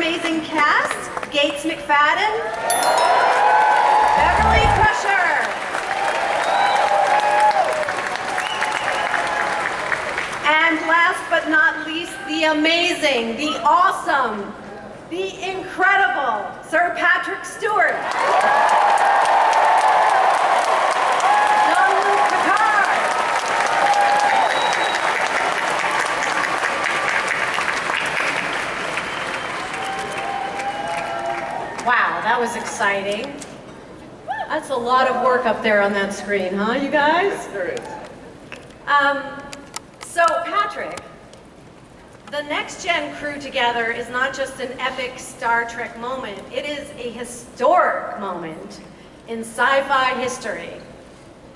amazing cast, Gates McFadden, Beverly Crusher, and last but not least, the amazing, the awesome, the incredible Sir Patrick Stewart. Wow, that was exciting. That's a lot of work up there on that screen, huh, you guys? There is. So, Patrick, the Next Gen crew together is not just an epic Star Trek moment, it is a historic moment in sci-fi history.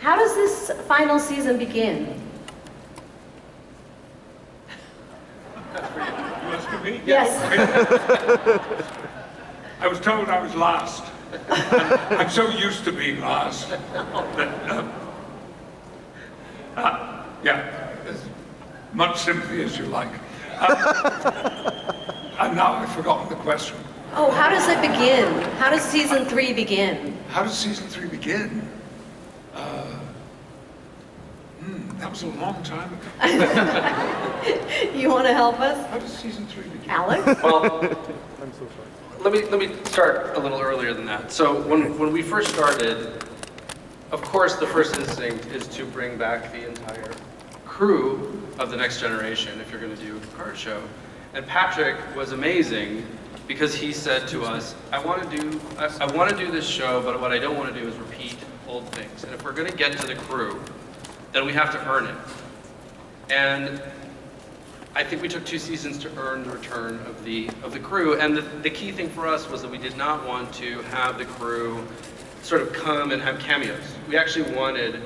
How does this final season begin? That's for you. You asking me? Yes. I was told I was last. I'm so used to being last that, yeah, as much sympathy as you like. And now I've forgotten the question. Oh, how does it begin? How does season 3 begin? How does season 3 begin? That was a long time ago. You want to help us? How does season 3 begin? Alex? Well, I'm so sorry. Let me start a little earlier than that. So when we first started, of course the first instinct is to bring back the entire crew of the Next Generation if you're going to do a Picard show. And Patrick was amazing because he said to us, I want to do this show, but what I don't want to do is repeat old things. And if we're going to get to the crew, then we have to earn it. And I think we took 2 seasons to earn the return of the crew. And the key thing for us was that we did not want to have the crew sort of come and have cameos. We actually wanted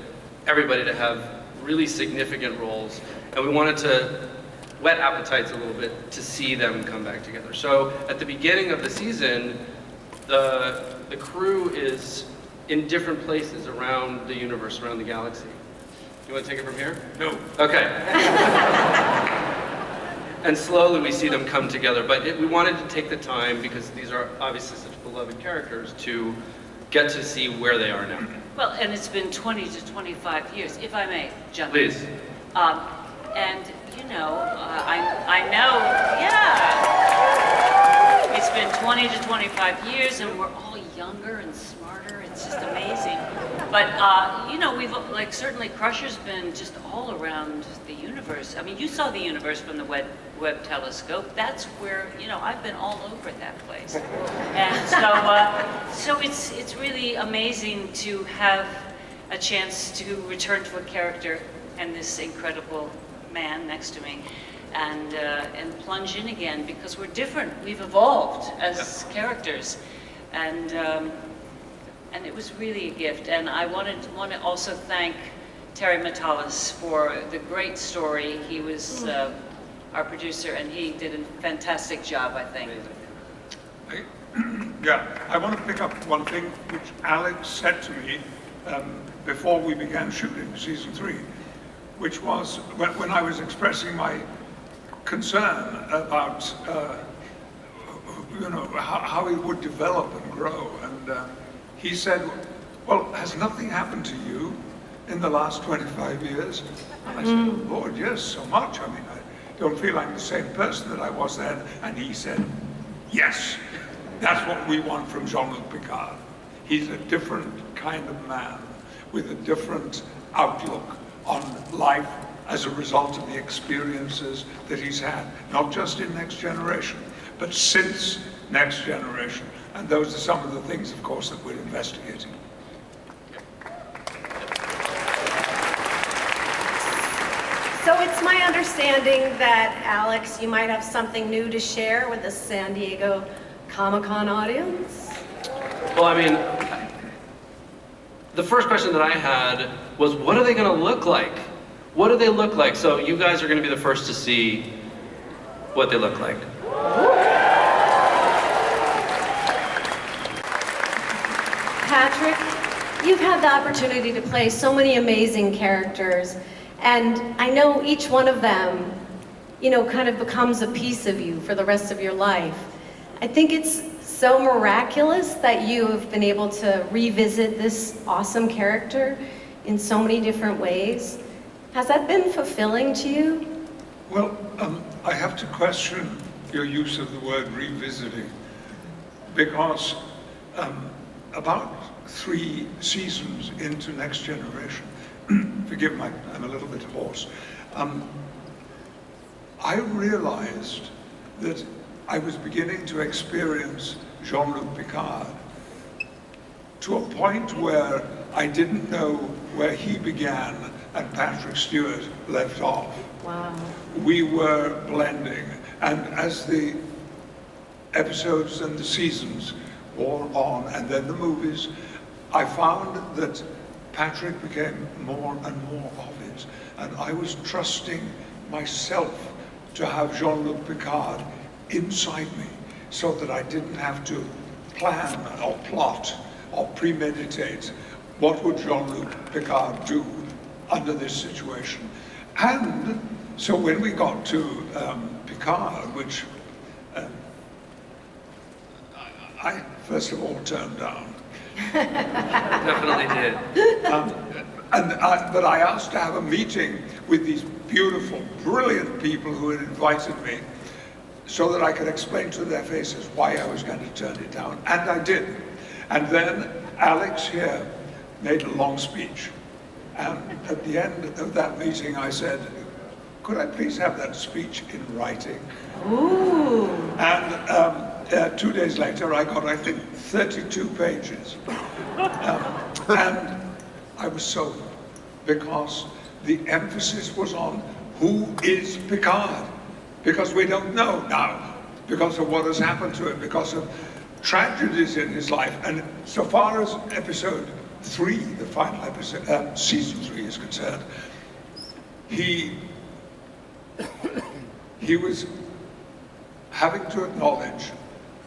everybody to have really significant roles, and we wanted to whet appetites a little bit to see them come back together. So at the beginning of the season, the crew is in different places around the universe, around the galaxy. You want to take it from here? No. Okay. And slowly we see them come together, but we wanted to take the time, because these are obviously such beloved characters, to get to see where they are now. Well, and it's been 20 to 25 years, if I may, jump Please. in. And, you know, I know, yeah. It's been 20 to 25 years, and we're all younger and smarter. It's just amazing. But, you know, we've, like, certainly Crusher's been just all around the universe. I mean, you saw the universe from the Webb telescope. That's where, you know, I've been all over that place. And so it's really amazing to have a chance to return to a character and this incredible man next to me and plunge in again, because we're different. We've evolved as characters. And it was really a gift. And I want to also thank Terry Matalas for the great story. He was our producer, and he did a fantastic job, I think. I want to pick up one thing which Alex said to me before we began shooting season 3, which was when I was expressing my concern about you know, how it would develop and grow. And he said, well, has nothing happened to you in the last 25 years? And I said, Lord, yes, so much. I mean, I don't feel like the same person that I was then. And he said, yes, that's what we want from Jean-Luc Picard. He's a different kind of man with a different outlook on life as a result of the experiences that he's had, not just in Next Generation, but since Next Generation. And those are some of the things, of course, that we're investigating. So it's my understanding that, Alex, you might have something new to share with the San Diego Comic-Con audience? Well, I mean, the first question that I had was, what are they going to look like? What do they look like? So you guys are going to be the first to see what they look like. Patrick, you've had the opportunity to play so many amazing characters, and I know each one of them, you know, kind of becomes a piece of you for the rest of your life. I think it's so miraculous that you have been able to revisit this awesome character in so many different ways. Has that been fulfilling to you? Well, I have to question your use of the word revisiting, because about 3 seasons into Next Generation, forgive me, I'm a little bit hoarse, I realized that I was beginning to experience Jean-Luc Picard to a point where I didn't know where he began and Patrick Stewart left off. Wow. We were blending, and as the episodes and the seasons wore on, and then the movies, I found that Patrick became more and more of it, and I was trusting myself to have Jean-Luc Picard inside me, so that I didn't have to plan or plot or premeditate what would Jean-Luc Picard do under this situation. And so when we got to Picard, which I first of all turned down. Definitely did. But I asked to have a meeting with these beautiful, brilliant people who had invited me, so that I could explain to their faces why I was going to turn it down, and I did. And then Alex here made a long speech, and at the end of that meeting I said, could I please have that speech in writing? Ooh. And 2 days later I got, I think, 32 pages. And I was sold, because the emphasis was on who is Picard? Because we don't know now, because of what has happened to him, because of tragedies in his life. And so far as episode 3, the final episode, season 3 is concerned, he was having to acknowledge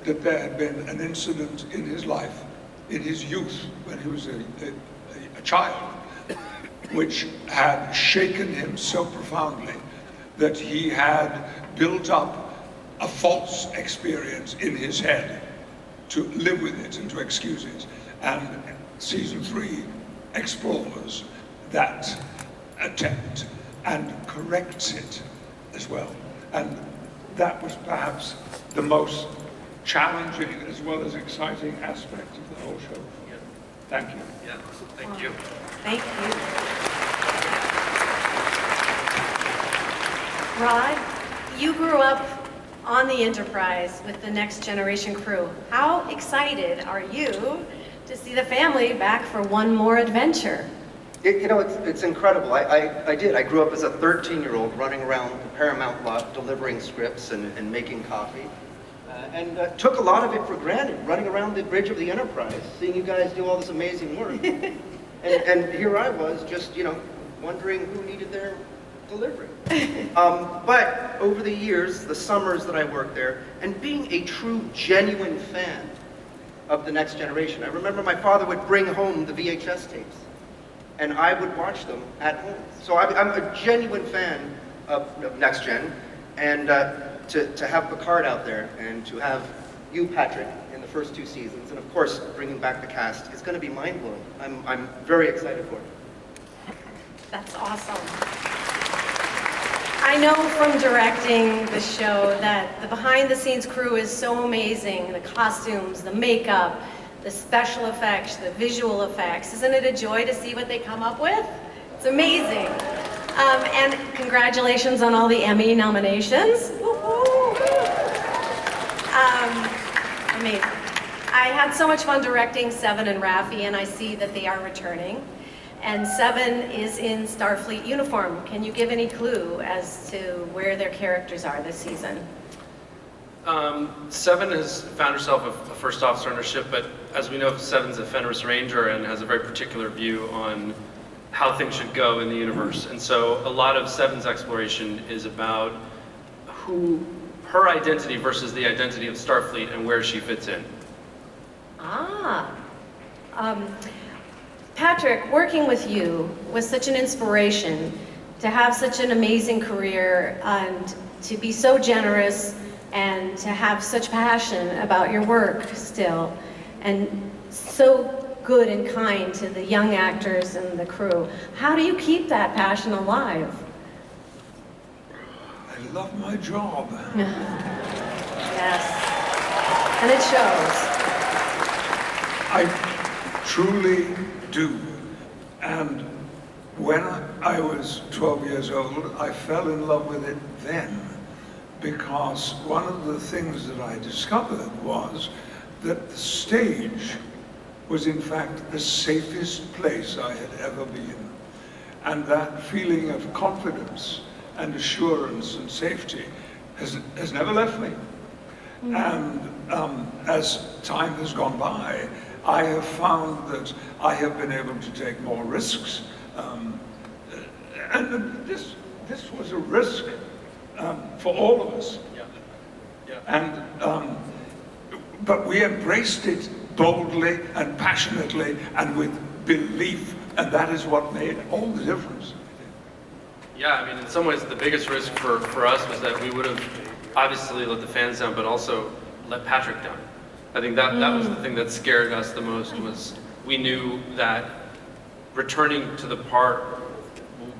that there had been an incident in his life, in his youth, when he was a child, which had shaken him so profoundly that he had built up a false experience in his head to live with it and to excuse it. And season 3 explores that attempt and corrects it as well. And that was perhaps the most challenging as well as exciting aspect of the whole show. Yeah. Thank you. Yeah, thank you. Thank you. Rod, you grew up on the Enterprise with the Next Generation crew. How excited are you to see the family back for one more adventure? It's incredible. I did. I grew up as a 13-year-old running around the Paramount lot delivering scripts and making coffee. And took a lot of it for granted, running around the bridge of the Enterprise, seeing you guys do all this amazing work. and here I was just, wondering who needed their delivery. But over the years, the summers that I worked there, and being a true, genuine fan of the Next Generation, I remember my father would bring home the VHS tapes, and I would watch them at home. So I'm a genuine fan of Next Gen, and to have Picard out there, and to have you, Patrick, in the first 2 seasons, and of course, bringing back the cast, is going to be mind-blowing. I'm very excited for it. That's awesome. I know from directing the show that the behind-the-scenes crew is so amazing. The costumes, the makeup, the special effects, the visual effects. Isn't it a joy to see what they come up with? It's amazing. And congratulations on all the Emmy nominations. Amazing. I had so much fun directing Seven and Raffi, and I see that they are returning. And Seven is in Starfleet uniform. Can you give any clue as to where their characters are this season? Seven has found herself a first officer on her ship, but as we know, Seven's a Fenris Ranger and has a very particular view on how things should go in the universe. And so a lot of Seven's exploration is about her identity versus the identity of Starfleet and where she fits in. Patrick, working with you was such an inspiration to have such an amazing career and to be so generous and to have such passion about your work still, and so good and kind to the young actors and the crew. How do you keep that passion alive? I love my job. Yes, and it shows. I truly do. And when I was 12 years old, I fell in love with it then, because one of the things that I discovered was that the stage was in fact the safest place I had ever been. And that feeling of confidence and assurance and safety has never left me. And as time has gone by, I have found that I have been able to take more risks. And this was a risk for all of us. And, but we embraced it boldly and passionately and with belief, and that is what made all the difference. Yeah, I mean, in some ways, the biggest risk for us was that we would have obviously let the fans down, but also let Patrick down. I think that was the thing that scared us the most, was we knew that returning to the part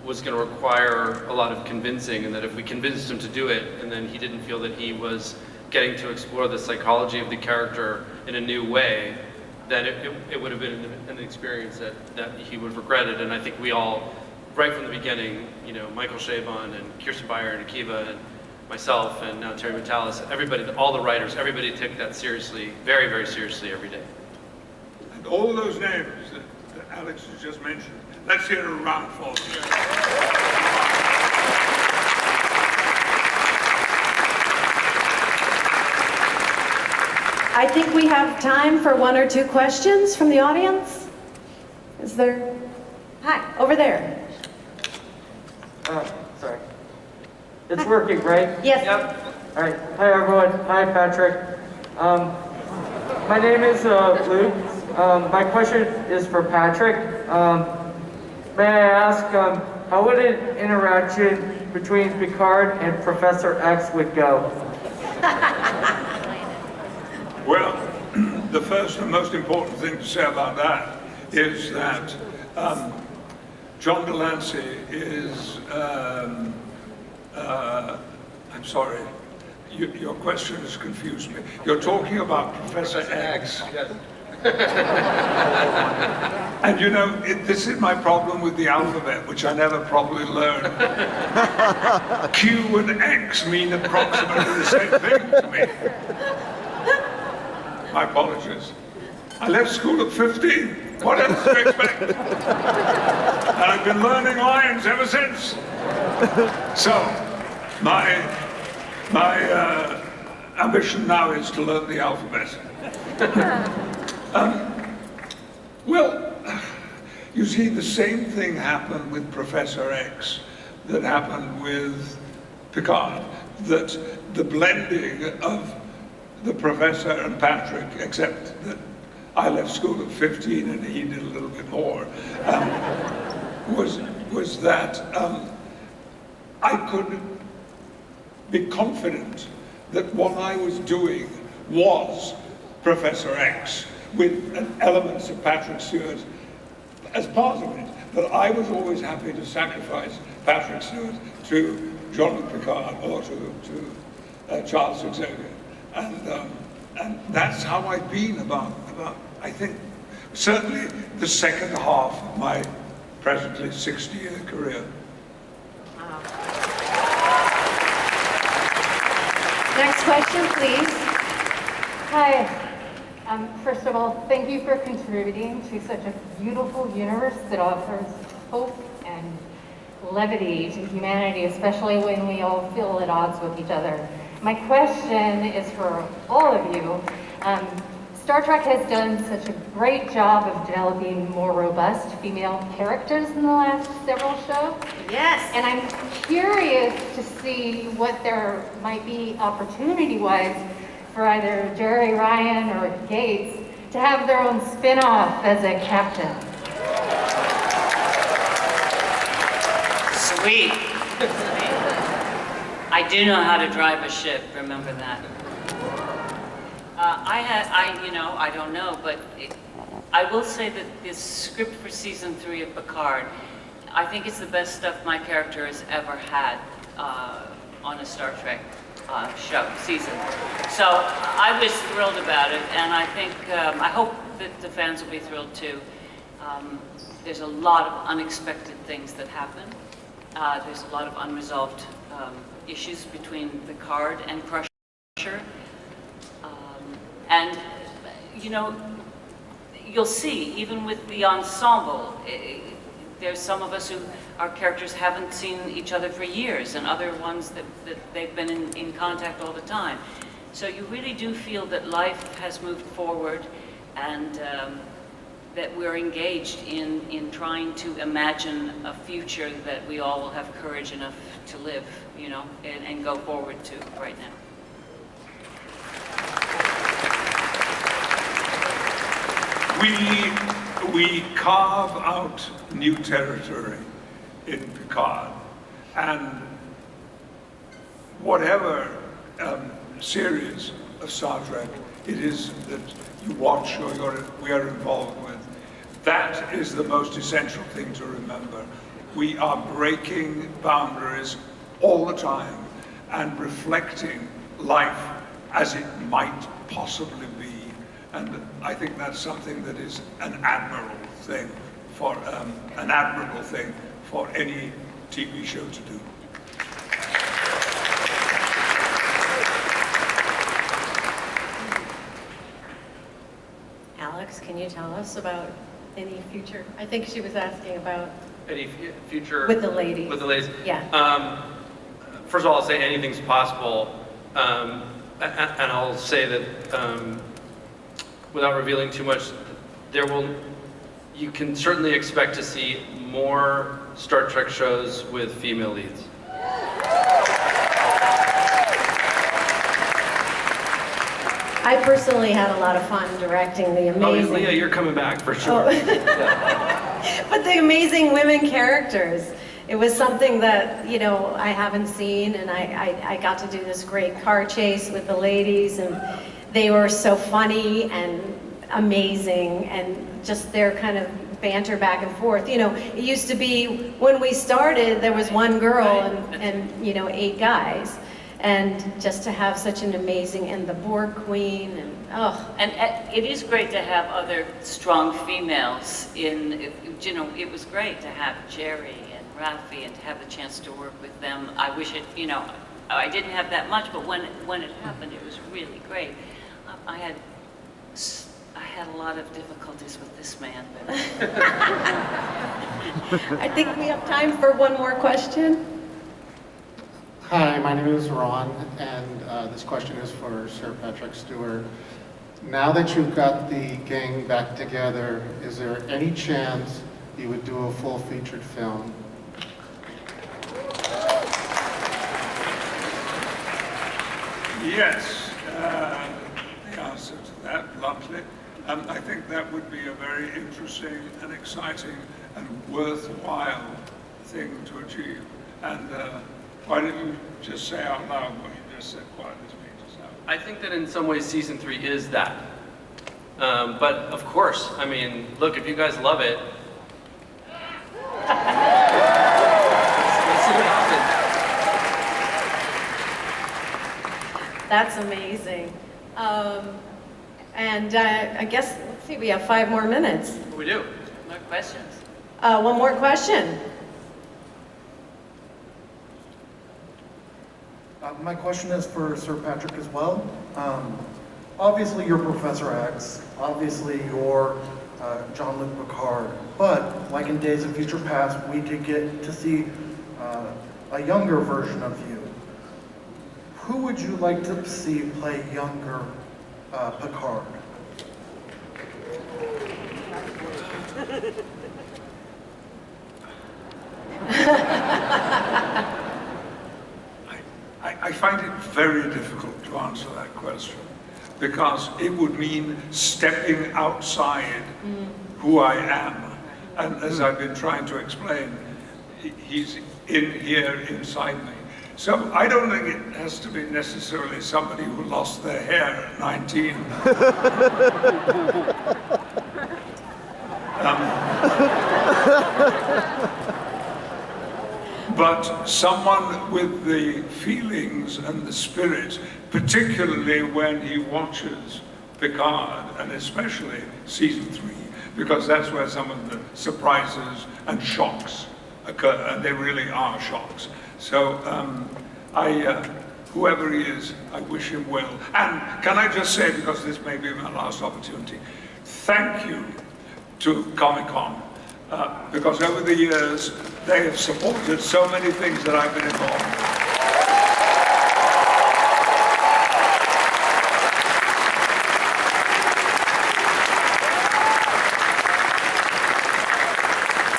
was going to require a lot of convincing, and that if we convinced him to do it, and then he didn't feel that he was getting to explore the psychology of the character in a new way, then it would have been an experience that he would have regretted. And I think we all, right from the beginning, you know, Michael Chabon and Kirsten Beyer and Akiva and myself and now Terry Matalas, everybody, all the writers, everybody took that seriously, very, very seriously every day. And all those names that Alex has just mentioned, let's hear a round for them. I think we have time for one or two questions from the audience. Is there? Hi, over there. Sorry. It's working, right? Yes. Yep. All right. Hi, everyone. Hi, Patrick. My name is Luke. My question is for Patrick. May I ask, how would an interaction between Picard and Professor X would go? Well, the first and most important thing to say about that is that John Delancey is, I'm sorry, your question has confused me. You're talking about Professor X. Yes. And you know, this is my problem with the alphabet, which I never properly learned. Q and X mean approximately the same thing to me. My apologies. I left school at 15. What else do you expect? And I've been learning lines ever since. So, my ambition now is to learn the alphabet. Well, you see, the same thing happened with Professor X that happened with Picard, that the blending of the professor and Patrick, except that I left school at 15 and he did a little bit more, was that I could be confident that what I was doing was Professor X, with elements of Patrick Stewart as part of it. But I was always happy to sacrifice Patrick Stewart to Jean-Luc Picard or to Charles Xavier. And that's how I've been about, I think, certainly the second half of my presently 60-year career. Wow. Next question, please. Hi. First of all, thank you for contributing to such a beautiful universe that offers hope and levity to humanity, especially when we all feel at odds with each other. My question is for all of you. Star Trek has done such a great job of developing more robust female characters in the last several shows. Yes. And I'm curious to see what there might be opportunity-wise for either Jerry Ryan or Gates to have their own spin-off as a captain. Sweet. I do know how to drive a ship, remember that. I don't know, but I will say that this script for season 3 of Picard, I think it's the best stuff my character has ever had on a Star Trek show, season. So I was thrilled about it, and I think, I hope that the fans will be thrilled too. There's a lot of unexpected things that happen. There's a lot of unresolved issues between Picard and Crusher. And, you know, you'll see, even with the ensemble, there's some of us who, our characters haven't seen each other for years, and other ones that they've been in contact all the time. So you really do feel that life has moved forward, and that we're engaged in trying to imagine a future that we all will have courage enough to live, you know, and go forward to right now. We carve out new territory in Picard, and whatever series of Star Trek it is that you watch or we are involved with, that is the most essential thing to remember. We are breaking boundaries all the time and reflecting life as it might possibly be. And I think that's something that is an admirable thing for any TV show to do. Alex, can you tell us about any future? I think she was asking about Any future with the ladies. With the ladies. Yeah. First of all, I'll say anything's possible, and I'll say that without revealing too much, you can certainly expect to see more Star Trek shows with female leads. I personally had a lot of fun directing the amazing... Oh, Lea, you're coming back for sure. Oh. But the amazing women characters. It was something that, you know, I haven't seen, and I got to do this great car chase with the ladies, and they were so funny and amazing, and just their kind of banter back and forth. You know, it used to be, when we started, there was one girl and you know, 8 guys. And just to have such an amazing, and the Borg Queen, and oh. And it is great to have other strong females in, you know, it was great to have Jerry and Rafi and to have the chance to work with them. I wish it, you know, I didn't have that much, but when it happened, it was really great. I had a lot of difficulties with this man. But I think we have time for one more question. Hi, my name is Ron, and this question is for Sir Patrick Stewart. Now that you've got the gang back together, is there any chance you would do a full featured film? Yes, the answer to that, bluntly. I think that would be a very interesting and exciting and worthwhile thing to achieve. And why don't you just say out loud what you just said quietly to me just now? I think that in some ways season 3 is that. But of course, I mean, look, if you guys love it, let's see what happens. That's amazing. And I guess, let's see, we have 5 more minutes. What we do? more questions? One more question. My question is for Sir Patrick as well. Obviously you're Professor X, obviously you're Jean-Luc Picard, but like in Days of Future Past, we did get to see a younger version of you. Who would you like to see play younger Picard? I find it very difficult to answer that question because it would mean stepping outside who I am. And as I've been trying to explain, he's in here inside me. So I don't think it has to be necessarily somebody who lost their hair at 19. But someone with the feelings and the spirit, particularly when he watches Picard, and especially season 3, because that's where some of the surprises and shocks occur, and they really are shocks. So whoever he is, I wish him well. And can I just say, because this may be my last opportunity, thank you to Comic-Con, because over the years, they have supported so many things that I've been involved in.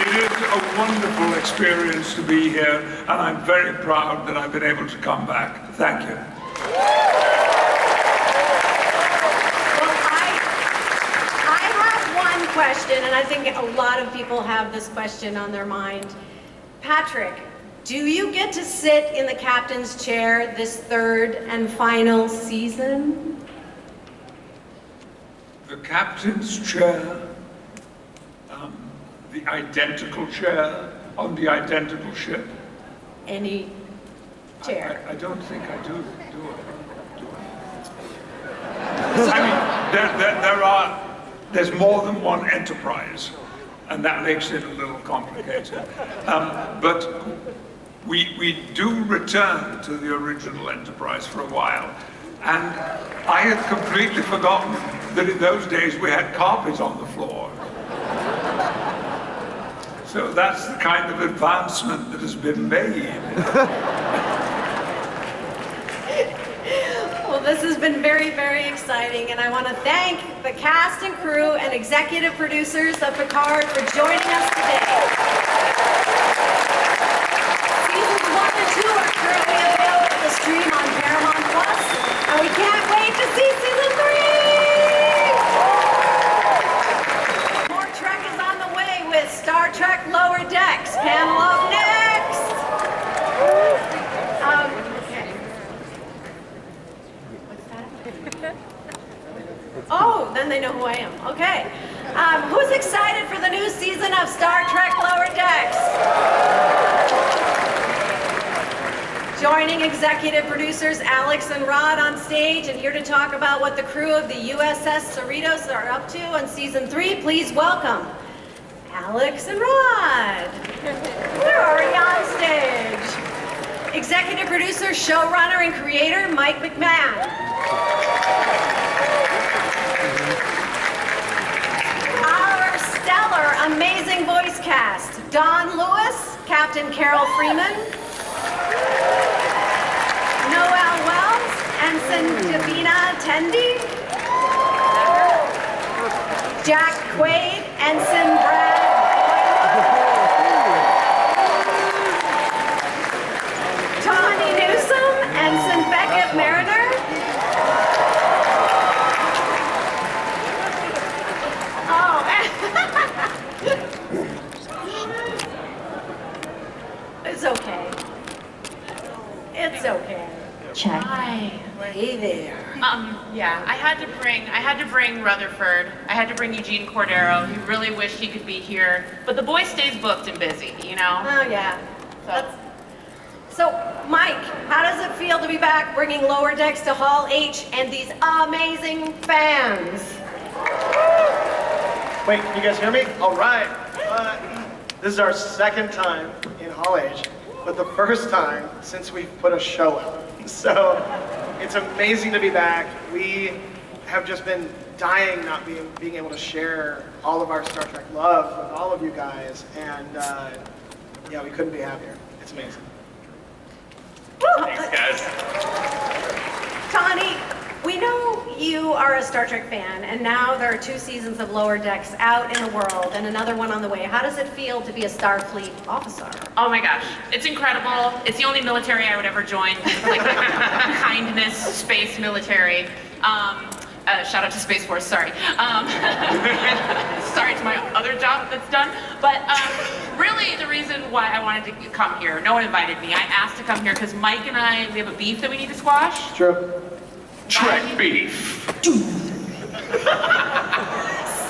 It is a wonderful experience to be here, and I'm very proud that I've been able to come back. Thank you. Question, and I think a lot of people have this question on their mind. Patrick, do you get to sit in the captain's chair this third and final season? The captain's chair, the identical chair on the identical ship. Any chair? I don't think I do I? I mean, there's more than one Enterprise, and that makes it a little complicated. But we do return to the original Enterprise for a while, and I had completely forgotten that in those days we had carpet on the floor. So that's the kind of advancement that has been made. Well, this has been very, very exciting, and I want to thank the cast and crew and executive producers of Picard for joining us today. Seasons 1 and 2 are currently available to stream on Paramount Plus, and we can't wait to see season 3! More Trek is on the way with Star Trek Lower Decks. Panel up next! Oh, then they know who I am. Okay. Who's excited for the new season of Star Trek Lower Decks? Joining executive producers Alex and Rod on stage and here to talk about what the crew of the USS Cerritos are up to on season 3, please welcome Alex and Rod. They're already on stage. Executive producer, showrunner, and creator Mike McMahan. Our stellar, amazing voice cast, Dawnn Lewis, Captain Carol Freeman, Noël Wells, Anson Davina Tendi, Jack Quaid, Ensign Brad, Tawny Newsome, Ensign Beckett Mariner, it's okay. It's okay. Check. Hi. Hey there. Yeah, I had to bring Rutherford. I had to bring Eugene Cordero. He really wished he could be here, but the boy stays booked and busy, you know? Oh, yeah. So, Mike, how does it feel to be back bringing Lower Decks to Hall H and these amazing fans? Wait, can you guys hear me? All right. This is our second time in Hall H, but the first time since we've put a show out. So it's amazing to be back. We have just been dying not being able to share all of our Star Trek love with all of you guys, and yeah, we couldn't be happier. It's amazing. Thanks, guys. Tawny, we know you are a Star Trek fan, and now there are 2 seasons of Lower Decks out in the world and another one on the way. How does it feel to be a Starfleet officer? Oh my gosh, it's incredible. It's the only military I would ever join, like kindness, space military. Shout out to Space Force, sorry. Sorry to my other job that's done. But really the reason why I wanted to come here, no one invited me. I asked to come here because Mike and I, we have a beef that we need to squash. True. Trek beef.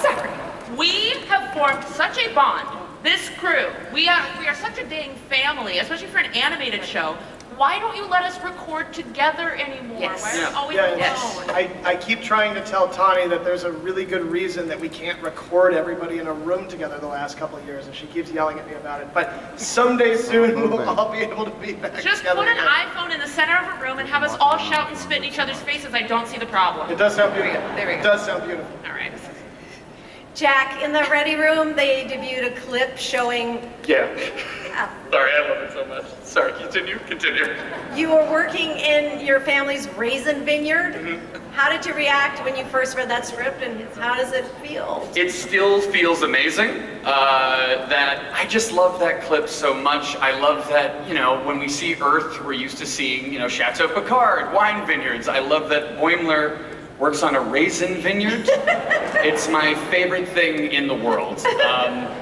Sorry. We have formed such a bond. This crew, we are such a dang family, especially for an animated show. Why don't you let us record together anymore? Yes. Why are we always Yes. alone? I keep trying to tell Tawny that there's a really good reason that we can't record everybody in a room together the last couple of years, and she keeps yelling at me about it. But someday soon we'll all be able to be back Just together put an again. iPhone in the center of a room and have us all shout and spit in each other's faces. I don't see the problem. It does sound beautiful. There we go. It does sound beautiful. All right. Jack, in the Ready Room, they debuted a clip showing Yeah. Sorry, I love it so much. Sorry, continue. you were working in your family's raisin vineyard. How did you react when you first read that script, and how does it feel? It still feels amazing. That I just love that clip so much. I love that, when we see Earth, we're used to seeing, Chateau Picard, wine vineyards. I love that Boimler works on a raisin vineyard. It's my favorite thing in the world.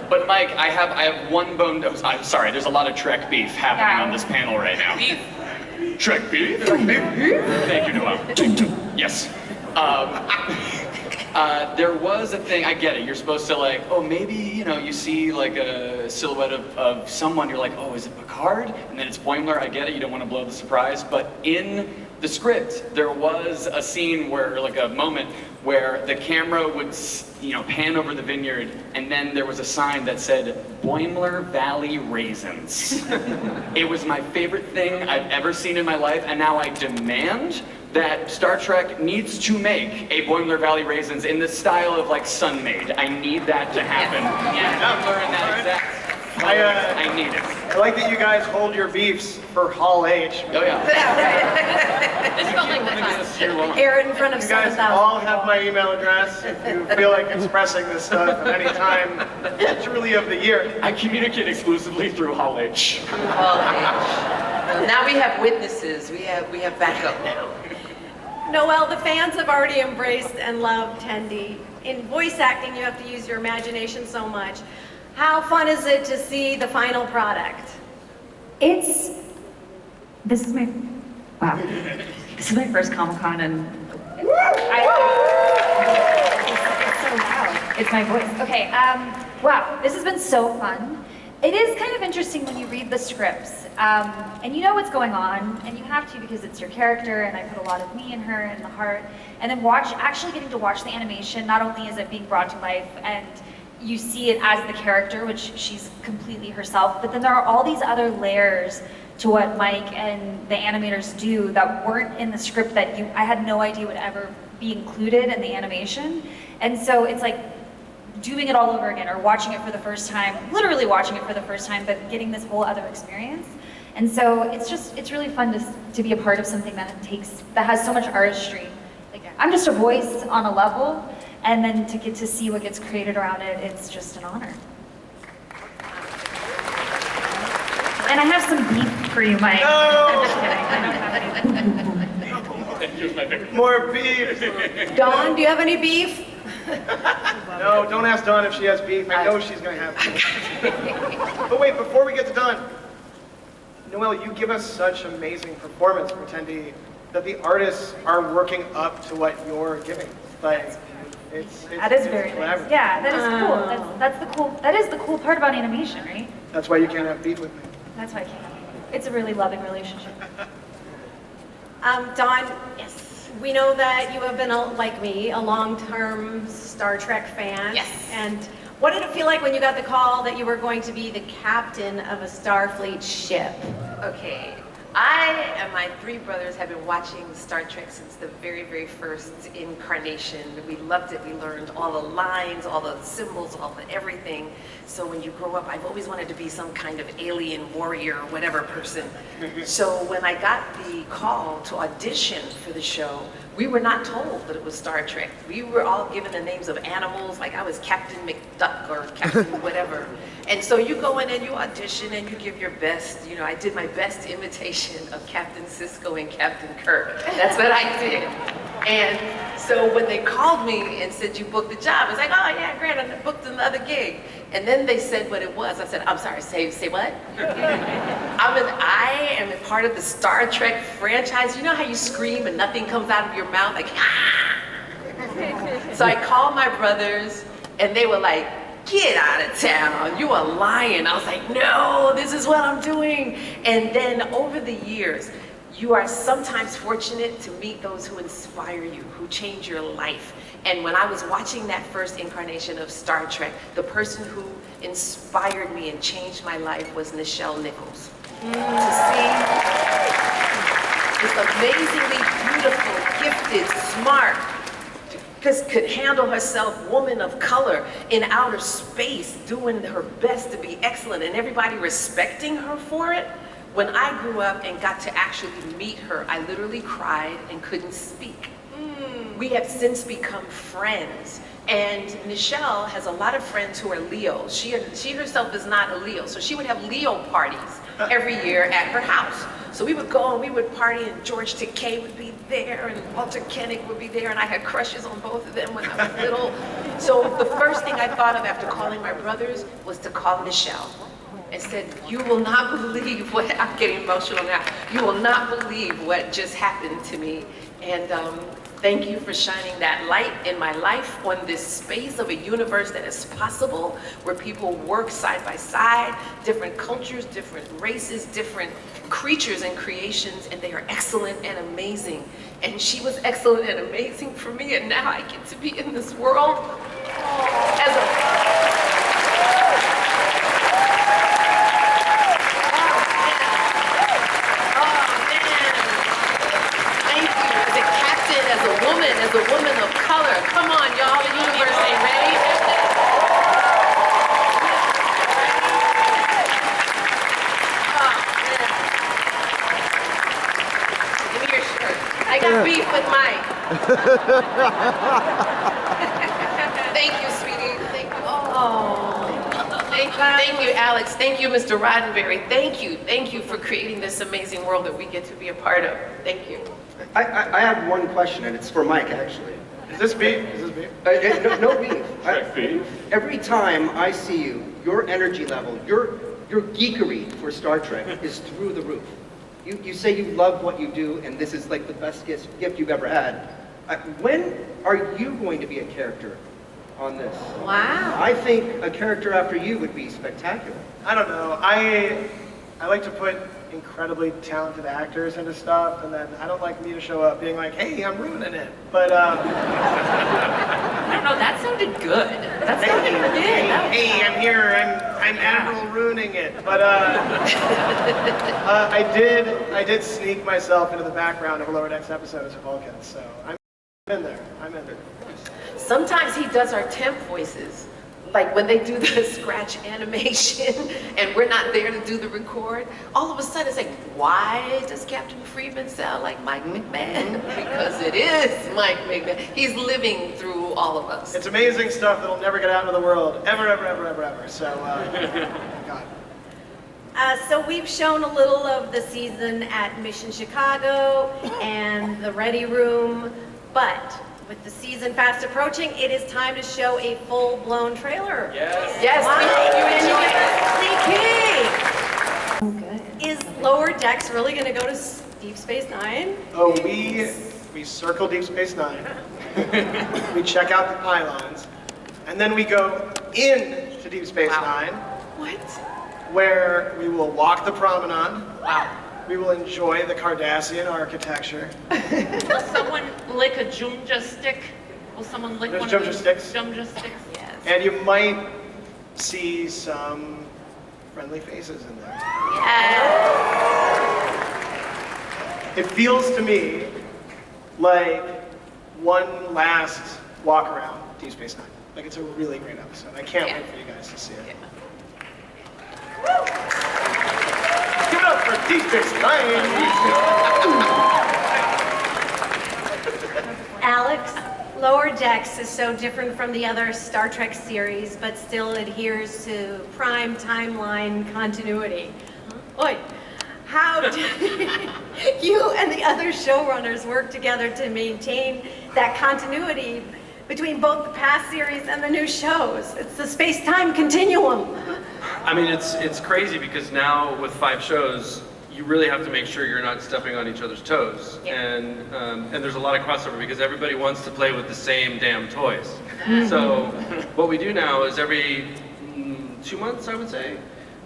But Mike, I have one bone. I'm sorry. There's a lot of Trek beef happening on this panel right now. Beef. Trek beef. Thank you, Noël. Yes. There was a thing, I get it, you're supposed to maybe, you see like a silhouette of someone, you're like, oh, is it Picard? And then it's Boimler, I get it, you don't want to blow the surprise, but in the script, there was a scene where, a moment where the camera would, pan over the vineyard, and then there was a sign that said, Boimler Valley Raisins. It was my favorite thing I've ever seen in my life, and now I demand that Star Trek needs to make a Boimler Valley Raisins in the style of Sun-Maid. I need that to happen. Yeah, Boimler in that exact. I need it. I like that you guys hold your beefs for Hall H. Oh yeah. This felt like the time. Air it in front of You guys 7,000 all have my email address if you feel like expressing this stuff at any time, truly of the year. I communicate exclusively through Hall H. Now we have witnesses. We have backup now. Noël, the fans have already embraced and loved Tendi. In voice acting, you have to use your imagination so much. How fun is it to see the final product? This is my first Comic-Con, and it's so loud. It's my voice. Okay, wow, this has been so fun. It is kind of interesting when you read the scripts, and you know what's going on, and you have to because it's your character, and I put a lot of me in her and the heart, and then actually getting to watch the animation. Not only is it being brought to life, and you see it as the character, which she's completely herself, but then there are all these other layers to what Mike and the animators do that weren't in the script that I had no idea would ever be included in the animation, and so it's like doing it all over again, or watching it for the first time, literally watching it for the first time, but getting this whole other experience. And so it's really fun to be a part of something that has so much artistry. I'm just a voice on a level, and then to get to see what gets created around it, it's just an honor. And I have some beef for you, Mike. No! I'm just kidding, I don't have any. More beef! Dawnn, do you have any beef? No, don't ask Dawnn if she has beef. I know she's going to have beef. But wait, before we get to Dawnn, Noël, you give us such amazing performance for Tendi that the artists are working up to what you're giving. That is very nice. Yeah, that is cool. That is the cool part about animation, right? That's why you can't have beef with me. That's why I can't. It's a really loving relationship. Dawnn, yes. We know that you have been, like me, a long-term Star Trek fan. Yes. And what did it feel like when you got the call that you were going to be the captain of a Starfleet ship? Okay, I and my three brothers have been watching Star Trek since the very, very first incarnation. We loved it. We learned all the lines, all the symbols, all the everything. So when you grow up, I've always wanted to be some kind of alien warrior, whatever person. So when I got the call to audition for the show, we were not told that it was Star Trek. We were all given the names of animals, like I was Captain McDuck or Captain whatever. And so you go in and you audition and you give your best. You know, I did my best imitation of Captain Sisko and Captain Kirk. That's what I did. And So when they called me and said, you booked the job, I was like, oh yeah, great, I booked another gig. And then they said what it was. I said, I'm sorry, say what? I am a part of the Star Trek franchise. You know how you scream and nothing comes out of your mouth? Like, ah! So I called my brothers and they were like, get out of town, you are lying. I was like, no, this is what I'm doing. And then over the years, you are sometimes fortunate to meet those who inspire you, who change your life. And when I was watching that first incarnation of Star Trek, the person who inspired me and changed my life was Nichelle Nichols. To see this amazingly beautiful, gifted, smart, could handle herself, woman of color in outer space, doing her best to be excellent and everybody respecting her for it. When I grew up and got to actually meet her, I literally cried and couldn't speak. We have since become friends. And Nichelle has a lot of friends who are Leos. She herself is not a Leo, so she would have Leo parties every year at her house. So we would go and we would party, and George Takei would be there, and Walter Koenig would be there, and I had crushes on both of them when I was little. So the first thing I thought of after calling my brothers was to call Nichelle and said, you will not believe what, I'm getting emotional now, you will not believe what just happened to me. And thank you for shining that light in my life on this space of a universe that is possible, where people work side by side, different cultures, different races, different creatures and creations, and they are excellent and amazing. And she was excellent and amazing for me, and now I get to be in this world as a... As a woman of color. Come on, y'all, the universe ain't ready. Oh, give me your shirt. I got beef with Mike. Thank you, sweetie. Thank you. Oh. Thank you, Alex. Thank you, Mr. Roddenberry. Thank you for creating this amazing world that we get to be a part of. Thank you. I have one question, and it's for Mike, actually. Is this beef? No beef. Every time I see you, your energy level, your geekery for Star Trek is through the roof. You say you love what you do, and this is like the best gift you've ever had. When are you going to be a character on this? Wow. I think a character after you would be spectacular. I don't know. I like to put incredibly talented actors into stuff, and then I don't like me to show up being like, hey, I'm ruining it. But I don't know, that sounded good. That sounded good. Hey, I'm here, I'm Admiral ruining it. But I did sneak myself into the background of a Lower Decks episode as a Vulcan, so I'm in there. Sometimes he does our temp voices. Like when they do the scratch animation and we're not there to do the record, all of a sudden it's like, why does Captain Freeman sound like Mike McMahan? Because it is Mike McMahan. He's living through all of us. It's amazing stuff that'll never get out into the world, ever. So, God. So we've shown a little of the season at Mission Chicago and the Ready Room, but with the season fast approaching, it is time to show a full-blown trailer. Yes, wow. We hope you enjoy it. Is Lower Decks really going to go to Deep Space Nine? Oh, we circle Deep Space Nine. We check out the pylons, and then we go into Deep Space Nine. What? Where we will walk the promenade. Wow. We will enjoy the Cardassian architecture. Will someone lick a Jumja stick? Will someone lick There's one Jumja of sticks? Jumja sticks? Yes. And you might see some friendly faces in there. Yeah. It feels to me like one last walk around Deep Space Nine. Like it's a really great episode. I can't wait for you guys to see it. Give it up for Deep Space Nine! Alex, Lower Decks is so different from the other Star Trek series, but still adheres to prime timeline continuity. Oi, how You and the other showrunners work together to maintain that continuity between both the past series and the new shows. It's the space-time continuum. I mean, it's crazy because now with 5 shows, you really have to make sure you're not stepping on each other's toes. Yeah. And there's a lot of crossover because everybody wants to play with the same damn toys. So what we do now is every 2 months, I would say,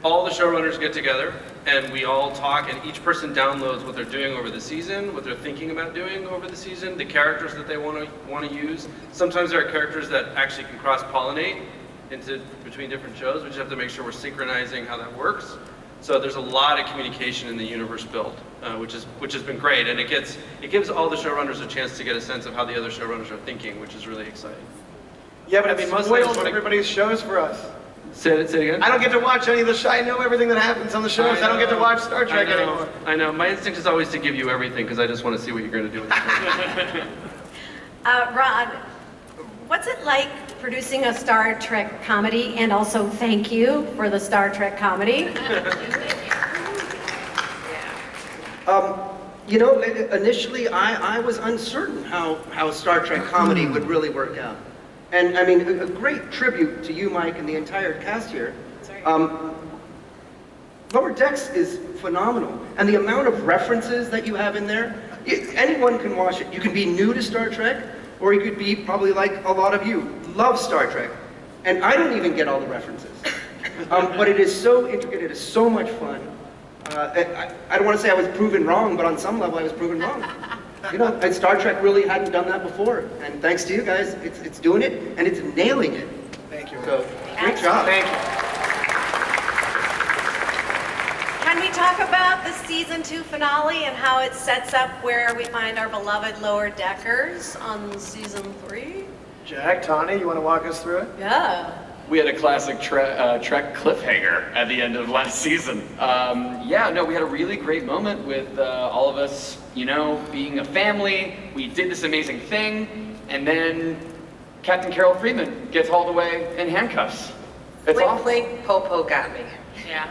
all the showrunners get together and we all talk, and each person downloads what they're doing over the season, what they're thinking about doing over the season, the characters that they want to use. Sometimes there are characters that actually can cross-pollinate between different shows. We just have to make sure we're synchronizing how that works. So there's a lot of communication in the universe built, which has been great, and it gives all the showrunners a chance to get a sense of how the other showrunners are thinking, which is really exciting. Yeah, but I mean, it most spoils things when everybody's shows for us. Say it again? I don't get to watch any of the shows. I know everything that happens on the shows. I don't get to watch Star Trek anymore. I know. My instinct is always to give you everything because I just want to see what you're going to do with it. Rod, what's it like producing a Star Trek comedy? And also thank you for the Star Trek comedy. You know, initially I was uncertain how Star Trek comedy would really work out. And I mean, a great tribute to you, Mike, and the entire cast here. Lower Decks is phenomenal. And the amount of references that you have in there, anyone can watch it. You can be new to Star Trek, or you could be probably like a lot of you, love Star Trek. And I don't even get all the references. But it is so intricate, it is so much fun. I don't want to say I was proven wrong, but on some level I was proven wrong. You know, and Star Trek really hadn't done that before. And thanks to you guys, it's doing it, and it's nailing it. Thank you. So, great job. Thank you. Can we talk about the season 2 finale and how it sets up where we find our beloved Lower Deckers on season 3? Jack, Tawny, you want to walk us through it? Yeah. We had a classic Trek cliffhanger at the end of last season. We had a really great moment with all of us, being a family. We did this amazing thing, and then Captain Carol Freeman gets hauled away in handcuffs. It's awful. Blink Popo got me. Yeah,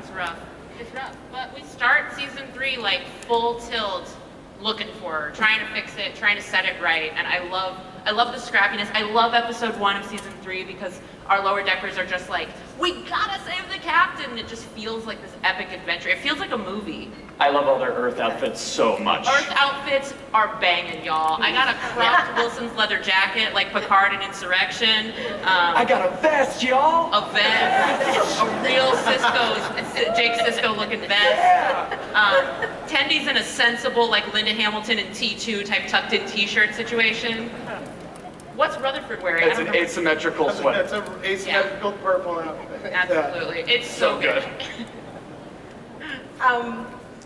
it's rough. It's rough. But we start season 3 like full tilt, looking for her, trying to fix it, trying to set it right, and I love the scrappiness. I love episode 1 of season 3 because our Lower Deckers are just like, we gotta save the captain. It just feels like this epic adventure. It feels like a movie. I love all their Earth outfits so much. Earth outfits are banging, y'all. I got a cropped Wilson's leather jacket like Picard in Insurrection. I got a vest, y'all. A vest. A real Jake Sisko looking vest. Tendy's in a sensible like Linda Hamilton and T2 type tucked in t-shirt situation. What's Rutherford wearing? It's an asymmetrical sweater. It's an asymmetrical purple outfit. Absolutely. It's so good.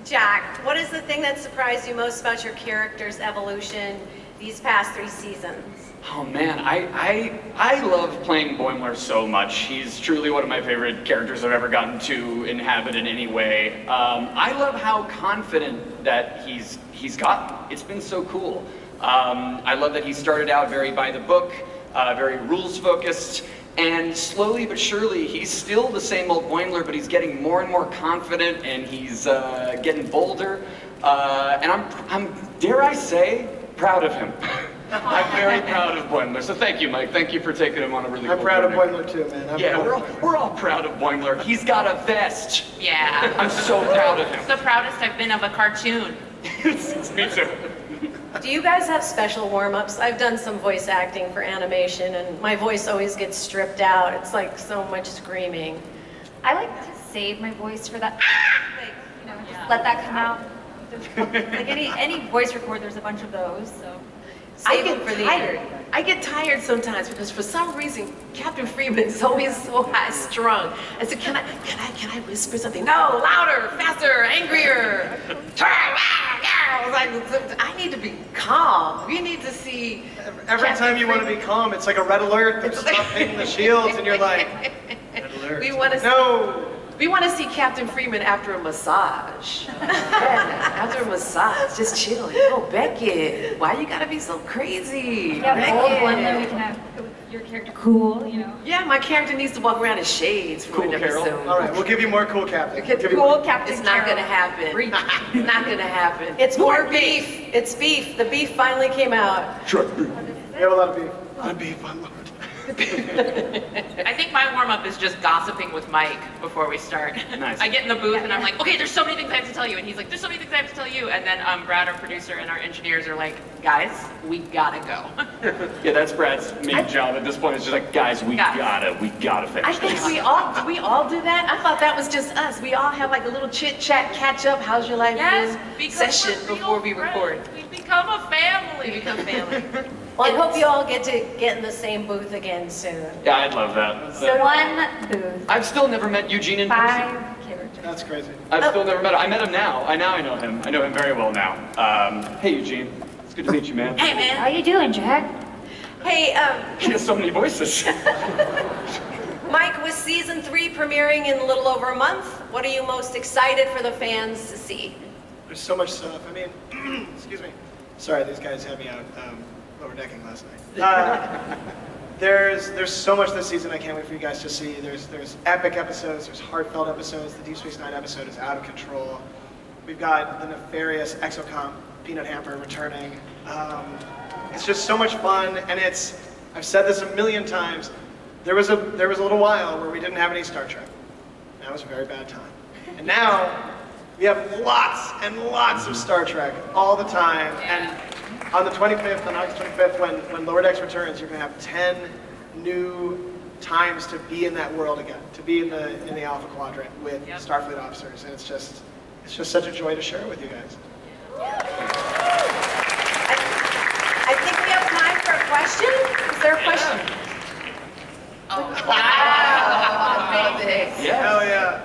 Jack, what is the thing that surprised you most about your character's evolution these past 3 seasons? Oh man, I love playing Boimler so much. He's truly one of my favorite characters I've ever gotten to inhabit in any way. I love how confident that he's gotten. It's been so cool. I love that he started out very by the book, very rules focused, and slowly but surely he's still the same old Boimler, but he's getting more and more confident, and he's getting bolder. And I'm dare I say, proud of him. I'm very proud of Boimler. So thank you, Mike. Thank you for taking him on a really I'm cool proud of journey. Boimler too, man. We're all proud of Boimler. He's got a vest. Yeah. I'm so proud of him. It's the proudest I've been of a cartoon. Me too. Do you guys have special warm-ups? I've done some voice acting for animation, and my voice always gets stripped out. It's like so much screaming. I like to save my voice for that, just let that come out. Like any voice record, there's a bunch of those, so. I get tired. I get tired sometimes because for some reason Captain Freeman is always so high strung. I said, can I whisper something? No, louder, faster, angrier. I was like, I need to be calm. We need to see. Every time you want to be calm, it's like a red alert. There's stuff hitting the shields, and you're like, red alert. We want to see Captain Freeman after a massage. After a massage, just chilling. Oh, Beckett, why you gotta be so crazy? Yeah, old Beckett. Boimler we can have. your character cool, you know? Yeah, my character needs to walk around in shades for Cool an Carol. episode. All right, we'll give you more cool captain. We'll give you Cool more. Captain It's not Carol. gonna happen. Breathe. It's not gonna happen. It's more beef. It's beef. The beef finally came out. We have a lot of beef. A lot of beef, my lord. I think my warm-up is just gossiping with Mike before we start. Nice. I get in the booth and I'm like, okay, there's so many things I have to tell you. And he's like, there's so many things I have to tell you. And then Brad, our producer, and our engineers are like, guys, we gotta go. Yeah, that's Brad's main job at this point. It's just like, guys, we gotta finish I think this. we all do that. I thought that was just us. We all have like a little chit chat, catch up. How's your life Yes, been? because Session we're real before we friends. record. We become a family. We become family. Well, I hope you all get to get in the same booth again soon. Yeah, I'd love that. So one booth, I've still never met Eugene in person. 5 characters. That's crazy. I've still never met him. I met him now. I know him. I know him very well now. Hey, Eugene. It's good to meet you, man. Hey, man. How you doing, Jack? Hey, He has so many voices. Mike, with season 3 premiering in a little over a month, what are you most excited for the fans to see? There's so much stuff. I mean, excuse me. Sorry, these guys had me out lower decking last night. There's so much this season I can't wait for you guys to see. There's epic episodes, there's heartfelt episodes. The Deep Space Nine episode is out of control. We've got the nefarious Exocomp Peanut Hamper returning. It's just so much fun, and I've said this a million times. There was a little while where we didn't have any Star Trek. That was a very bad time. And now we have lots and lots of Star Trek all the time. And on the 25th, on August 25th, when Lower Decks returns, you're going to have 10 new times to be in that world again, to be in the Alpha Quadrant with Starfleet officers, and it's just such a joy to share it with you guys. I think we have time for a question. Is there a question? Hell yeah.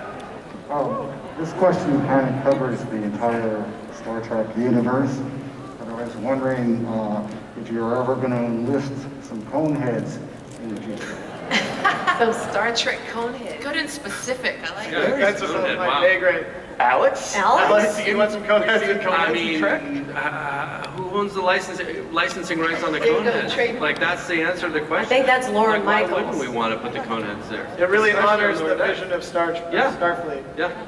This question kind of covers the entire Star Trek universe, but I was wondering if you're ever going to enlist some coneheads in the future. Some Star Trek conehead. Good and specific. I like Yeah, it. that's above my pay grade. Alex? Alex, you want some coneheads? I mean, who owns the licensing rights on the Coneheads? Like, that's the answer to the question. I think that's Lauren Like, Michaels. why wouldn't we want to put the Coneheads there? It really Especially honors on the Lower Decks. vision of Starfleet. Yeah.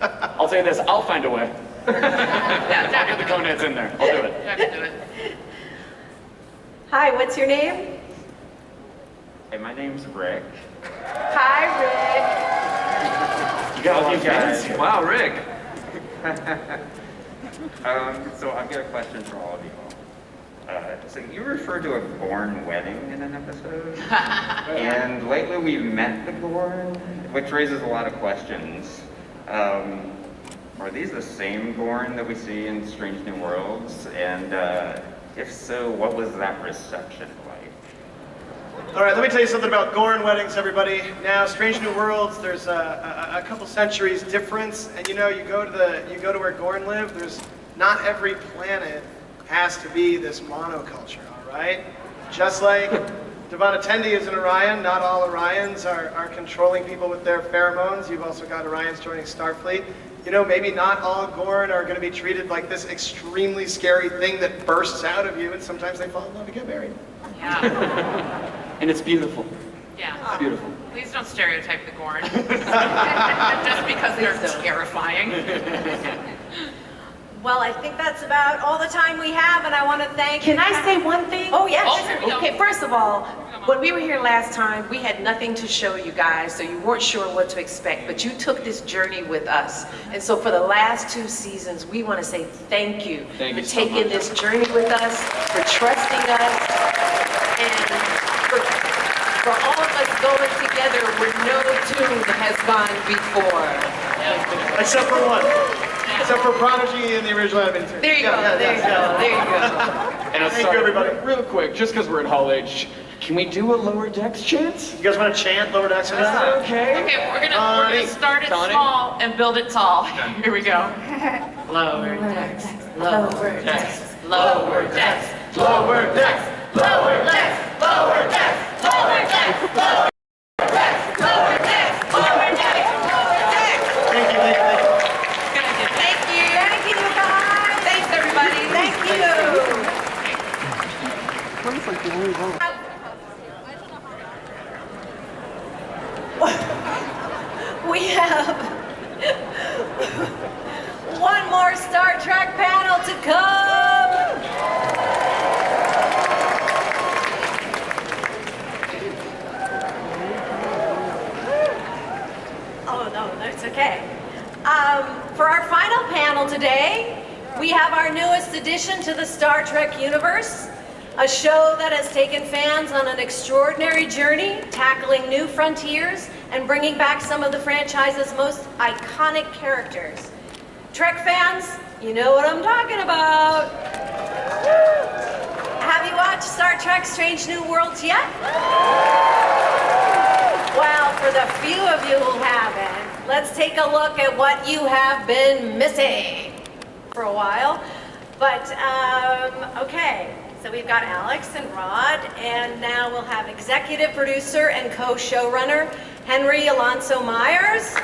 I'll say this, I'll find a way. I'll get the Coneheads in there. I'll do it. I can do it. Hi, what's your name? Hey, my name's Rick. Hi, You got all Hello, the fans? guys. Wow, Rick. So I've got a question for all of you all. So you referred to a Gorn wedding in an episode, and lately we've met the Gorn, which raises a lot of questions. Are these the same Gorn that we see in Strange New Worlds? And if so, what was that reception like? All right, let me tell you something about Gorn weddings, everybody. Now, Strange New Worlds, there's a couple centuries difference, and you go to where Gorn live. There's not every planet has to be this monoculture. All right, just like Devon Attendi is an Orion, not all Orions are controlling people with their pheromones. You've also got Orions joining Starfleet. Maybe not all Gorn are going to be treated like this extremely scary thing that bursts out of you, and sometimes they fall in love and get married. Yeah. And it's beautiful. Yeah. It's beautiful. Please don't stereotype the Gorn. Just because they're terrifying. Well, I think that's about all the time we have, and I want to thank. Can I say one thing? Oh, yes. Oh, here we go. Okay, first of all, when we were here last time, we had nothing to show you guys, so you weren't sure what to expect, but you took this journey with us. And so for the last 2 seasons, we want to say thank you Thank for you so taking much. this journey with us, for trusting us, and for all of us going together where no tune has gone before. Except for one. Except for Prodigy in the original animated series. There you go, there you go, there you go. And Thank you, everybody. Real quick, just because we're in Hall H, can we do a Lower Decks chant? You guys want to chant Lower Decks? Okay. Okay, we're gonna start it Tawny. small and build it tall. Here we go. Lower decks, lower decks, Lower decks. Lower Decks! Lower decks. Lower decks. Lower decks. Lower decks. Lower decks. Lower decks. Lower decks. Thank you, thank you, thank you. Thank you. Thank you, guys. Thanks, everybody. Thank you. Okay. For our final panel today, we have our newest addition to the Star Trek universe, a show that has taken fans on an extraordinary journey, tackling new frontiers and bringing back some of the franchise's most iconic characters. Trek fans, you know what I'm talking about. Have you watched Star Trek Strange New Worlds yet? Well, for the few of you who haven't, let's take a look at what you have been missing for a while. But, okay, so we've got Alex and Rod, and now we'll have executive producer and co-showrunner Henry Alonso Myers.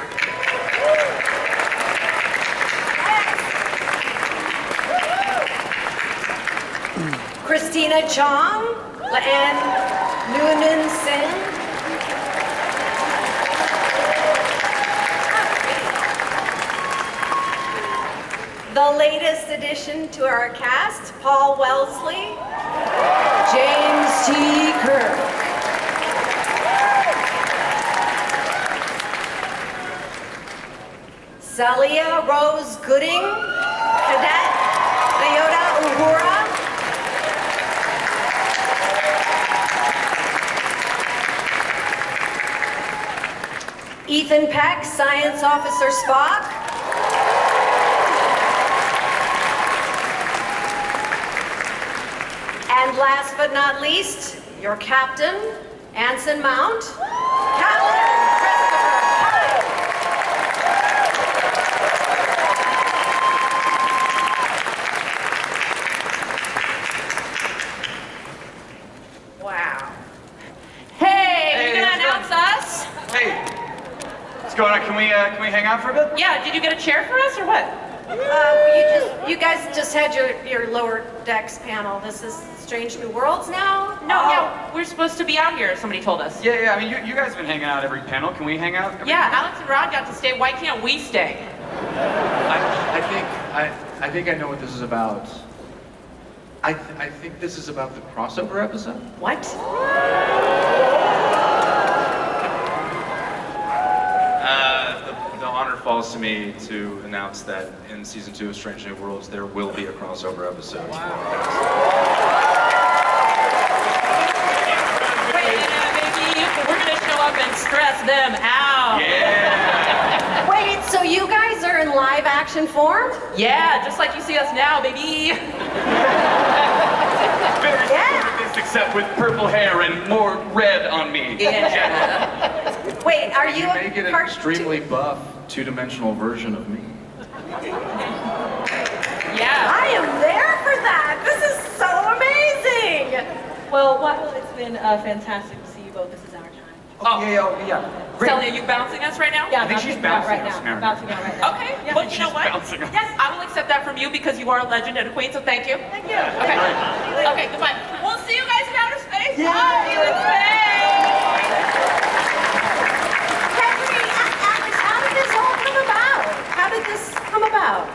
Christina Chong and Newsome. The latest addition to our cast, Paul Wesley, James T. Kirk. Celia Rose Gooding, Cadet Leota Uhura. Ethan Peck, Science Officer Spock. And last but not least, your captain, Anson Mount, Captain Christopher Pike. Wow. Hey, you gonna announce us? Hey, what's going on? Can we hang out for a bit? Yeah, did you get a chair for us or what? You guys just had your lower decks panel. This is Strange New Worlds now? No, yeah, we're supposed to be out here, somebody told us. Yeah, I mean, you guys have been hanging out every panel. Can we hang out? Yeah, Alex and Rod got to stay. Why can't we stay? I think I know what this is about. I think this is about the crossover episode. What? The honor falls to me to announce that in season 2 of Strange New Worlds, there will be a crossover episode. We're gonna show up and stress them out. Yeah. Wait, so you guys are in live action form? Yeah, just like you see us now, baby. Very similar to this, except with purple hair and more red on me. Yeah. Wait, are you make it an extremely buff, two-dimensional version of me. Yeah. I am there for that. This is so amazing. Well, it's been fantastic to see you both. This is our time. Oh, yeah. Great. Celia, you bouncing us right now? Yeah, I think she's bouncing bouncing us now. Bouncing out right now. Okay, Yeah. well, you know what? bouncing us. Yes, I will accept that from you because you are a legend and a queen, so thank you. Thank you. Okay. Okay, goodbye. We'll see you guys in outer space. Yeah. Bye. In Henry, Alex, how did this all come about? How did this come about?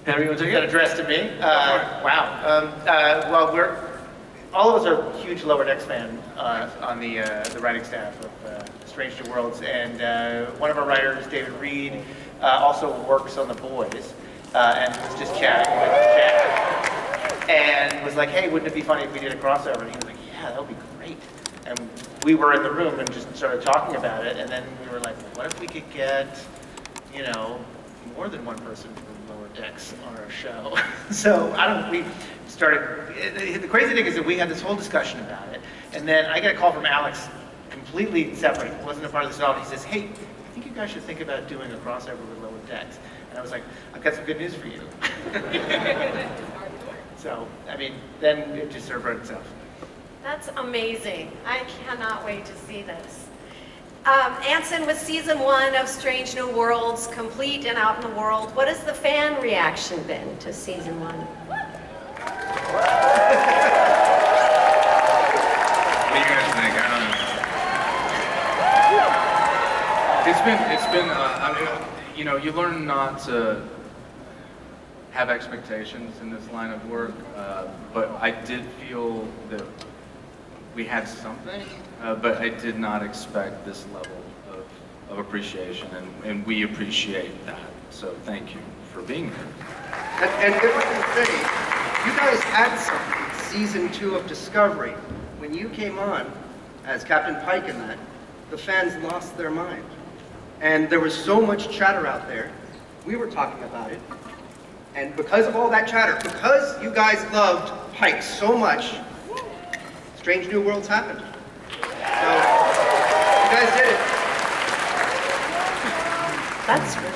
Henry, you want to take that address to me? Wow. Well, all of us are huge Lower Decks fan on the writing staff of Strange New Worlds, and one of our writers, David Reed, also works on The Boys, and was just chatting with Jack, and was like, "Hey, wouldn't it be funny if we did a crossover?" And he was like, "Yeah, that would be great." And we were in the room and just started talking about it, and then we were like, "What if we could get, more than one person from Lower Decks on our show?" So we started, the crazy thing is that we had this whole discussion about it, and then I got a call from Alex, completely separate, wasn't a part of this at all. He says, "Hey, I think you guys should think about doing a crossover with Lower Decks." And I was like, "I've got some good news for you." So, I mean, then it just sort of wrote itself. That's amazing. I cannot wait to see this. Anson, with season 1 of Strange New Worlds complete and out in the world, what has the fan reaction been to season 1? What do you guys think? I don't know. It's been. I mean, you learn not to have expectations in this line of work, but I did feel that we had something, but I did not expect this level of appreciation, and we appreciate that. So thank you for being here. And if I can say, you guys had something, season 2 of Discovery. When you came on as Captain Pike in that, the fans lost their mind. And there was so much chatter out there. We were talking about it. And because of all that chatter, because you guys loved Pike so much, Strange New Worlds happened. So, you guys did it. That's really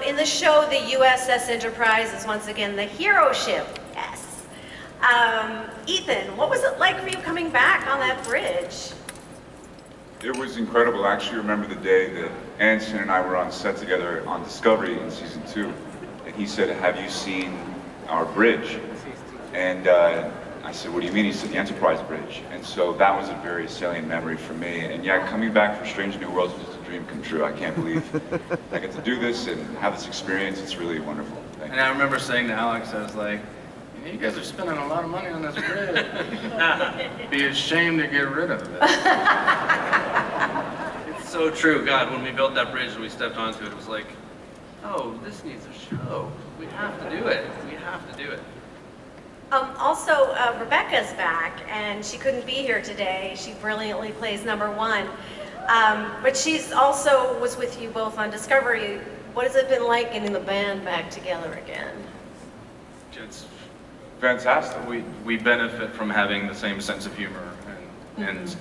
in the show, the USS Enterprise is once again the hero ship. Yes. Ethan, what was it like for you coming back on that bridge? It was incredible. I actually remember the day that Anson and I were on set together on Discovery in season 2. And he said, "Have you seen our bridge?" And I said, "What do you mean?" He said, "The Enterprise bridge." And so that was a very salient memory for me. And yeah, coming back for Strange New Worlds was just a dream come true. I can't believe I get to do this and have this experience. It's really wonderful. Thank And I remember saying to Alex, I was like, "You guys are spending a lot of money on this bridge. Be ashamed to get rid of it." It's so true. God, when we built that bridge and we stepped onto it, it was like, oh, this needs a show. We have to do it. We have to do it. Also, Rebecca's back, and she couldn't be here today. She brilliantly plays number 1. But she's also was with you both on Discovery. What has it been like getting the band back together again? It's fantastic. We benefit from having the same sense of humor, and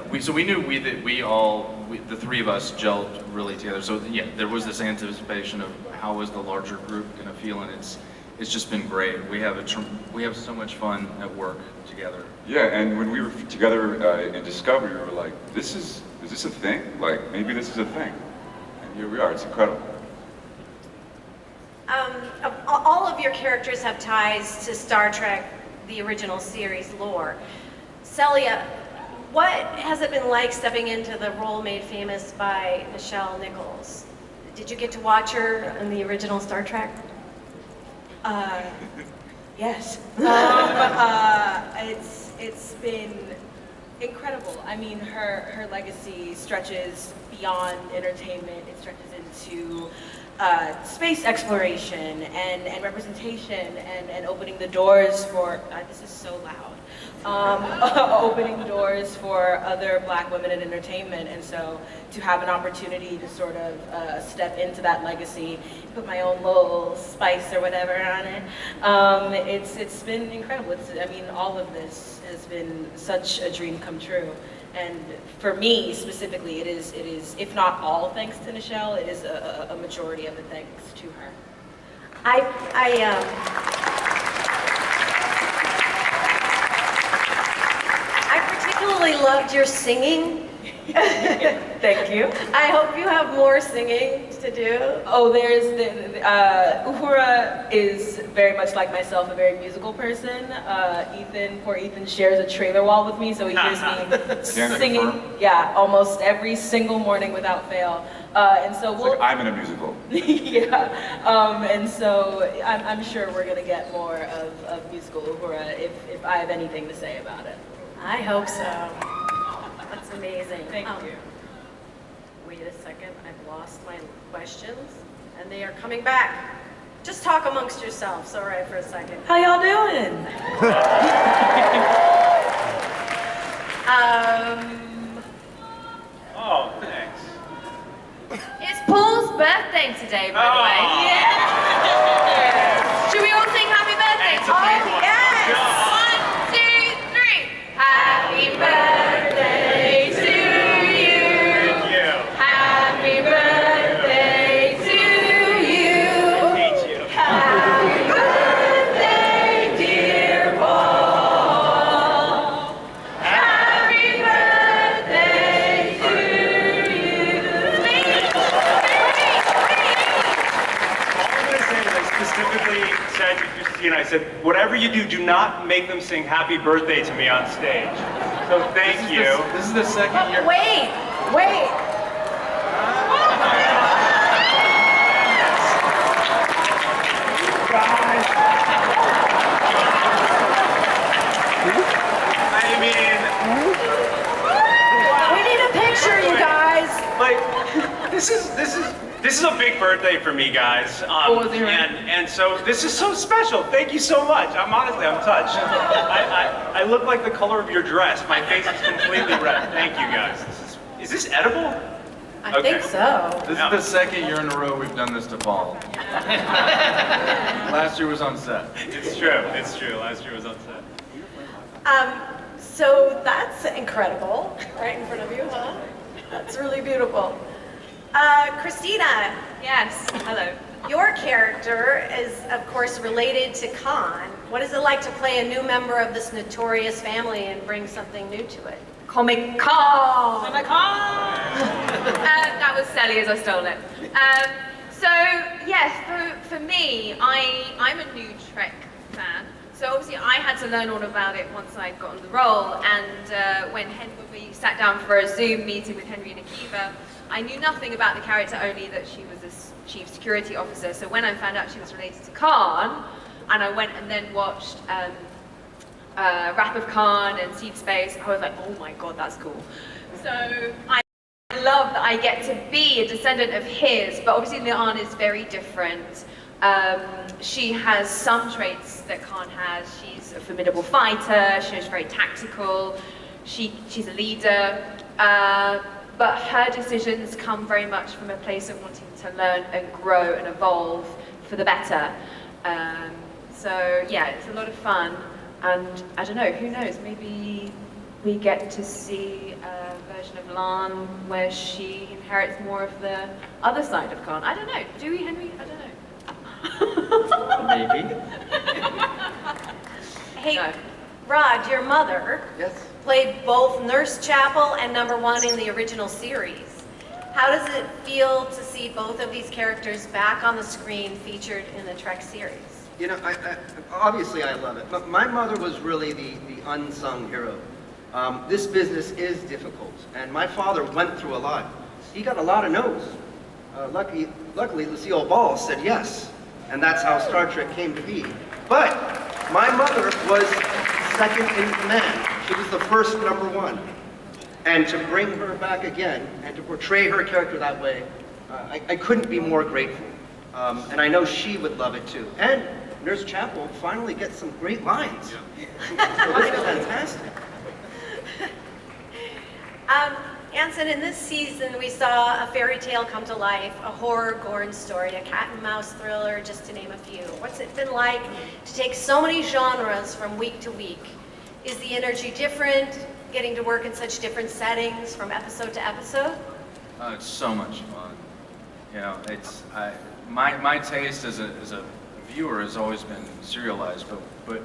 we knew the three of us gelled really together. So yeah, there was this anticipation of how was the larger group going to feel, and it's just been great. We have so much fun at work together. Yeah, and when we were together in Discovery, we were like, is this a thing? Like, maybe this is a thing. And here we are, it's incredible. All of your characters have ties to Star Trek, the original series lore. Celia, what has it been like stepping into the role made famous by Nichelle Nichols? Did you get to watch her in the original Star Trek? Yes. It's been incredible. I mean, her legacy stretches beyond entertainment. It stretches into space exploration and representation and opening the doors for, this is so loud, opening doors for other Black women in entertainment. And so to have an opportunity to sort of step into that legacy, put my own little spice or whatever on it, it's been incredible. I mean, all of this has been such a dream come true. And for me specifically, it is, if not all thanks to Nichelle, it is a majority of the thanks to her. I particularly loved your singing. Thank you. I hope you have more singing to do. Oh, there's Uhura is very much like myself, a very musical person. Poor Ethan shares a trailer wall with me, so he hears me singing, almost every single morning without fail. And so It's like I'm in a musical. And so I'm sure we're gonna get more of musical Uhura if I have anything to say about it. I hope so. That's amazing. Thank you. Wait a second, I've lost my questions, and they are coming back. Just talk amongst yourselves, all right, for a second. How y'all doing? Oh, thanks. It's Paul's birthday today, by the way. Yeah. Should we all sing happy birthday to him? Yes. 1, 2, 3. Happy birthday to you. Thank you. Happy birthday to you. I hate you. Happy birthday, dear Paul. Happy birthday to you. All I'm going to say is I specifically said to Christina, I said, whatever you do not make them sing happy birthday to me on stage. So thank you. This is the second year. Wait. I mean, We need a picture, you This is a big birthday for me, guys. And so this is so special. Thank you so much. I'm touched. I look like the color of your dress. My face is completely red. Thank you, guys. Is this edible? I think so. This is the second year in a row we've done this to Paul. Last year was on set. It's true. Last year was on set. So that's incredible, right in front of you, huh? That's really beautiful. Christina. Yes, hello. Your character is, of course, related to Khan. What is it like to play a new member of this notorious family and bring something new to it? Comic Con! Comic Con! That was Celia's, I stole it. So, yes, for me, I'm a new Trek fan. So obviously I had to learn all about it once I'd gotten the role, and when we sat down for a Zoom meeting with Henry and Akiva, I knew nothing about the character, only that she was a chief security officer. So when I found out she was related to Khan, and I went and then watched Wrath of Khan and Seed Space, I was like, oh my god, that's cool. So I love that I get to be a descendant of his, but obviously Leanne is very different. She has some traits that Khan has. She's a formidable fighter, she's very tactical, she's a leader, but her decisions come very much from a place of wanting to learn and grow and evolve for the better. So yeah, it's a lot of fun, and I don't know, who knows, maybe we get to see a version of Lan where she inherits more of the other side of Khan. I don't know, do we, Henry? I don't know. Maybe. Hey, Rod, your mother played both Nurse Chapel and #1 in the original series. How does it feel to see both of these characters back on the screen featured in the Trek series? You know, obviously I love it, but my mother was really the unsung hero. This business is difficult, and my father went through a lot. He got a lot of no's. Luckily, Lucille Ball said yes, and that's how Star Trek came to be. But my mother was second in command. She was the first #1. And to bring her back again, and to portray her character that way, I couldn't be more grateful. And I know she would love it too. And Nurse Chapel finally gets some great lines. So this is fantastic. Anson, in this season, we saw a fairy tale come to life, a horror Gorn story, a cat and mouse thriller, just to name a few. What's it been like to take so many genres from week to week? Is the energy different, getting to work in such different settings from episode to episode? It's so much fun. You know, my taste as a viewer has always been serialized, but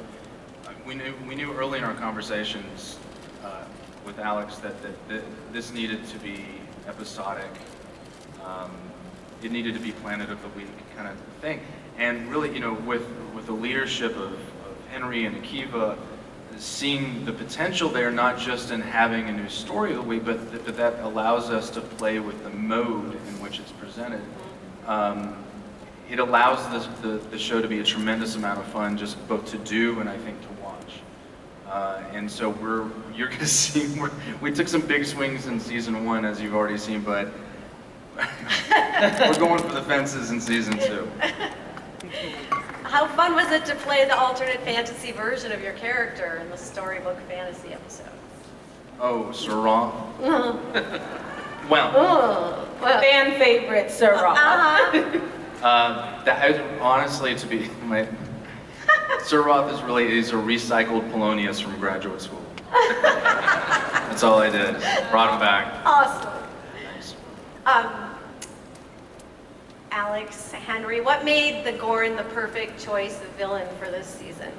we knew early in our conversations with Alex that this needed to be episodic. It needed to be Planet of the Week kind of thing. And really, you know, with the leadership of Henry and Akiva, seeing the potential there, not just in having a new story of the week, but that allows us to play with the mode in which it's presented. It allows the show to be a tremendous amount of fun, just both to do and I think to watch. And so you're going to see, we took some big swings in season 1, as you've already seen, but we're going for the fences in season 2. How fun was it to play the alternate fantasy version of your character in the storybook fantasy episode? Oh, Sarah. Well. Fan favorite, Sarah. Honestly, to be Sir Roth is a recycled Polonius from graduate school. That's all I did. Brought him back. Awesome. Alex, Henry, what made the Gorn the perfect choice of villain for this season?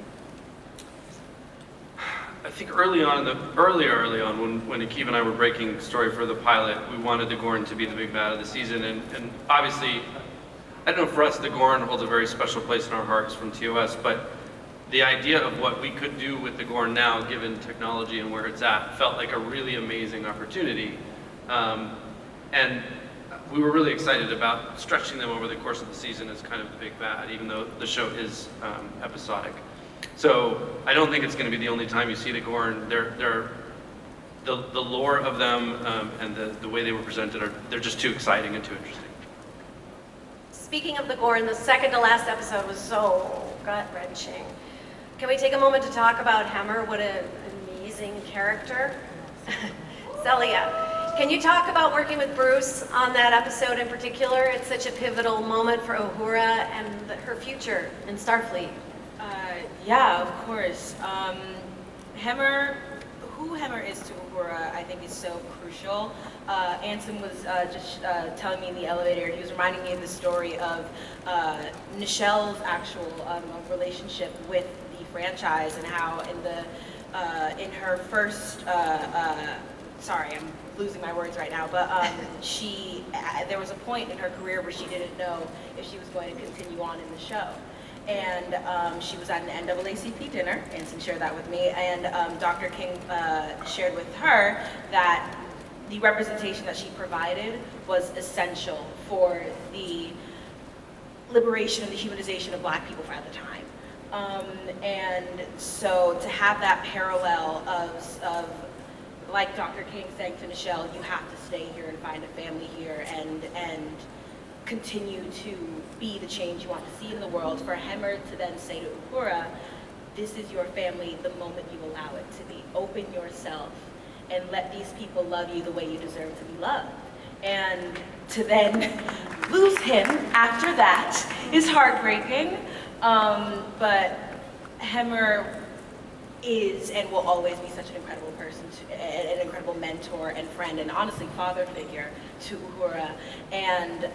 I think early on when Akiva and I were breaking story for the pilot, we wanted the Gorn to be the big bad of the season, and obviously, I don't know, for us, the Gorn holds a very special place in our hearts from TOS, but the idea of what we could do with the Gorn now, given technology and where it's at, felt like a really amazing opportunity. And we were really excited about stretching them over the course of the season as kind of the big bad, even though the show is episodic. So I don't think it's going to be the only time you see the Gorn. They're the lore of them and the way they were presented they're just too exciting and too interesting. Speaking of the Gorn, the second to last episode was so gut-wrenching. Can we take a moment to talk about Hemmer? What an amazing character. Celia, can you talk about working with Bruce on that episode in particular? It's such a pivotal moment for Uhura and her future in Starfleet. Yeah, of course. Who Hemmer is to Uhura, I think is so crucial. Anson was just telling me in the elevator, he was reminding me of the story of Nichelle's actual relationship with the franchise and how in her first, sorry, I'm losing my words right now, but there was a point in her career where she didn't know if she was going to continue on in the show. And she was at an NAACP dinner, Anson shared that with me, and Dr. King shared with her that the representation that she provided was essential for the liberation and the humanization of Black people at the time. And so to have that parallel of like Dr. King saying to Nichelle, you have to stay here and find a family here and continue to be the change you want to see in the world, for Hemmer to then say to Uhura, this is your family the moment you allow it to be. Open yourself and let these people love you the way you deserve to be loved. And to then lose him after that is heartbreaking, but Hemmer is and will always be such an incredible person, an incredible mentor and friend, and honestly father figure to Uhura. And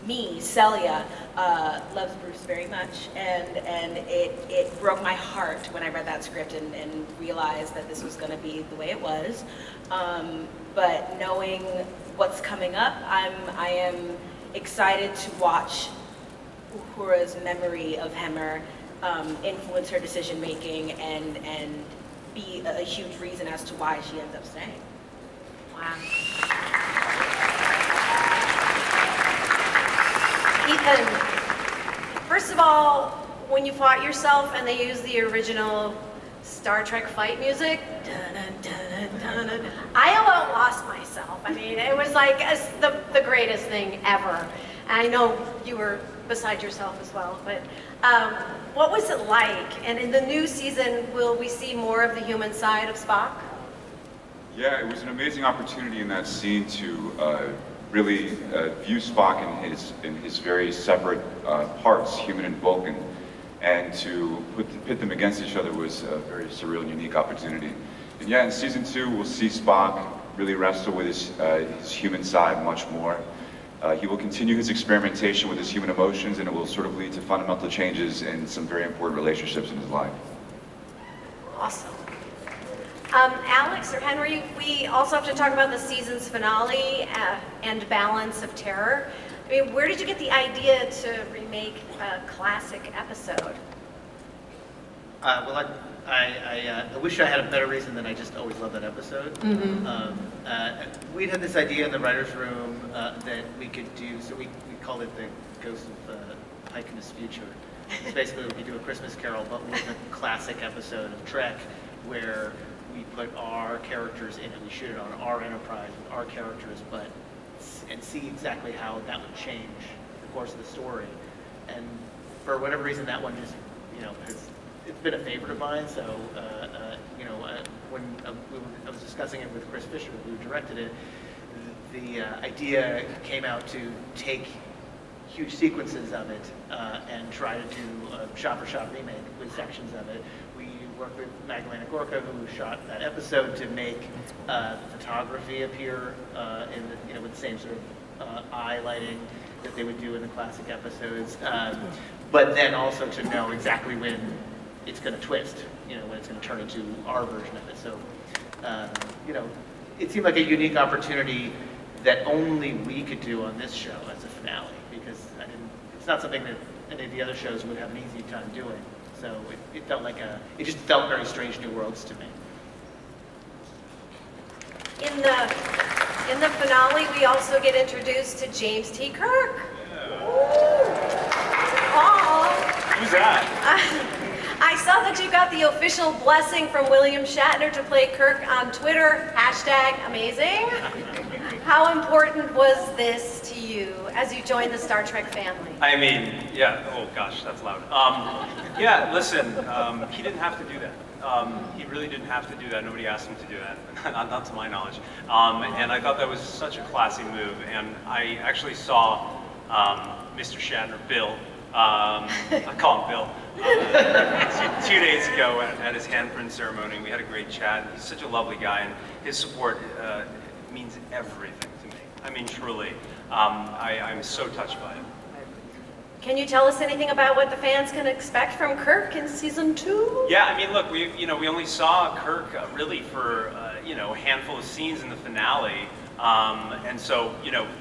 me, Celia, loves Bruce very much, and it broke my heart when I read that script and realized that this was going to be the way it was. But knowing what's coming up, I am excited to watch Uhura's memory of Hemmer influence her decision making and be a huge reason as to why she ends up staying. Wow. Ethan, first of all, when you fought yourself and they used the original Star Trek fight music, I about lost myself. I mean, it was like the greatest thing ever. And I know you were beside yourself as well, but what was it like? And in the new season, will we see more of the human side of Spock? Yeah, it was an amazing opportunity in that scene to really view Spock in his very separate parts, human and Vulcan, and to pit them against each other was a very surreal and unique opportunity. And yeah, in season 2, we'll see Spock really wrestle with his human side much more. He will continue his experimentation with his human emotions, and it will sort of lead to fundamental changes in some very important relationships in his life. Awesome. Alex or Henry, we also have to talk about the season's finale and Balance of Terror. I mean, where did you get the idea to remake a classic episode? Well, I wish I had a better reason than I just always loved that episode. We'd had this idea in the writer's room that we could do, so we called it the Ghost of Pike in His Future. So basically we could do a Christmas Carol, but with a classic episode of Trek where we put our characters in and we shoot it on our Enterprise with our characters, and see exactly how that would change the course of the story. And for whatever reason, that one just, it's been a favorite of mine. So, when I was discussing it with Chris Fisher, who directed it, the idea came out to take huge sequences of it and try to do a shot-for-shot remake with sections of it. We worked with Magdalena Gorka, who shot that episode, to make photography appear with the same sort of eye lighting that they would do in the classic episodes, but then also to know exactly when it's going to twist, when it's going to turn into our version of it. So, it seemed like a unique opportunity that only we could do on this show as a finale, because it's not something that any of the other shows would have an easy time doing. So it felt like it just felt very strange New Worlds to me. In the finale, we also get introduced to James T. Kirk. Who's that? I saw that you got the official blessing from William Shatner to play Kirk on Twitter. #amazing. How important was this to you as you joined the Star Trek family? I mean, yeah, oh gosh, that's loud. Yeah, listen, he didn't have to do that. He really didn't have to do that. Nobody asked him to do that, not to my knowledge. And I thought that was such a classy move. And I actually saw Mr. Shatner, Bill, I call him Bill, 2 days ago at his handprint ceremony. We had a great chat. He's such a lovely guy, and his support means everything to me. I mean, truly, I'm so touched by it. Can you tell us anything about what the fans can expect from Kirk in season 2? Yeah, I mean, look, we only saw Kirk really for a handful of scenes in the finale, and so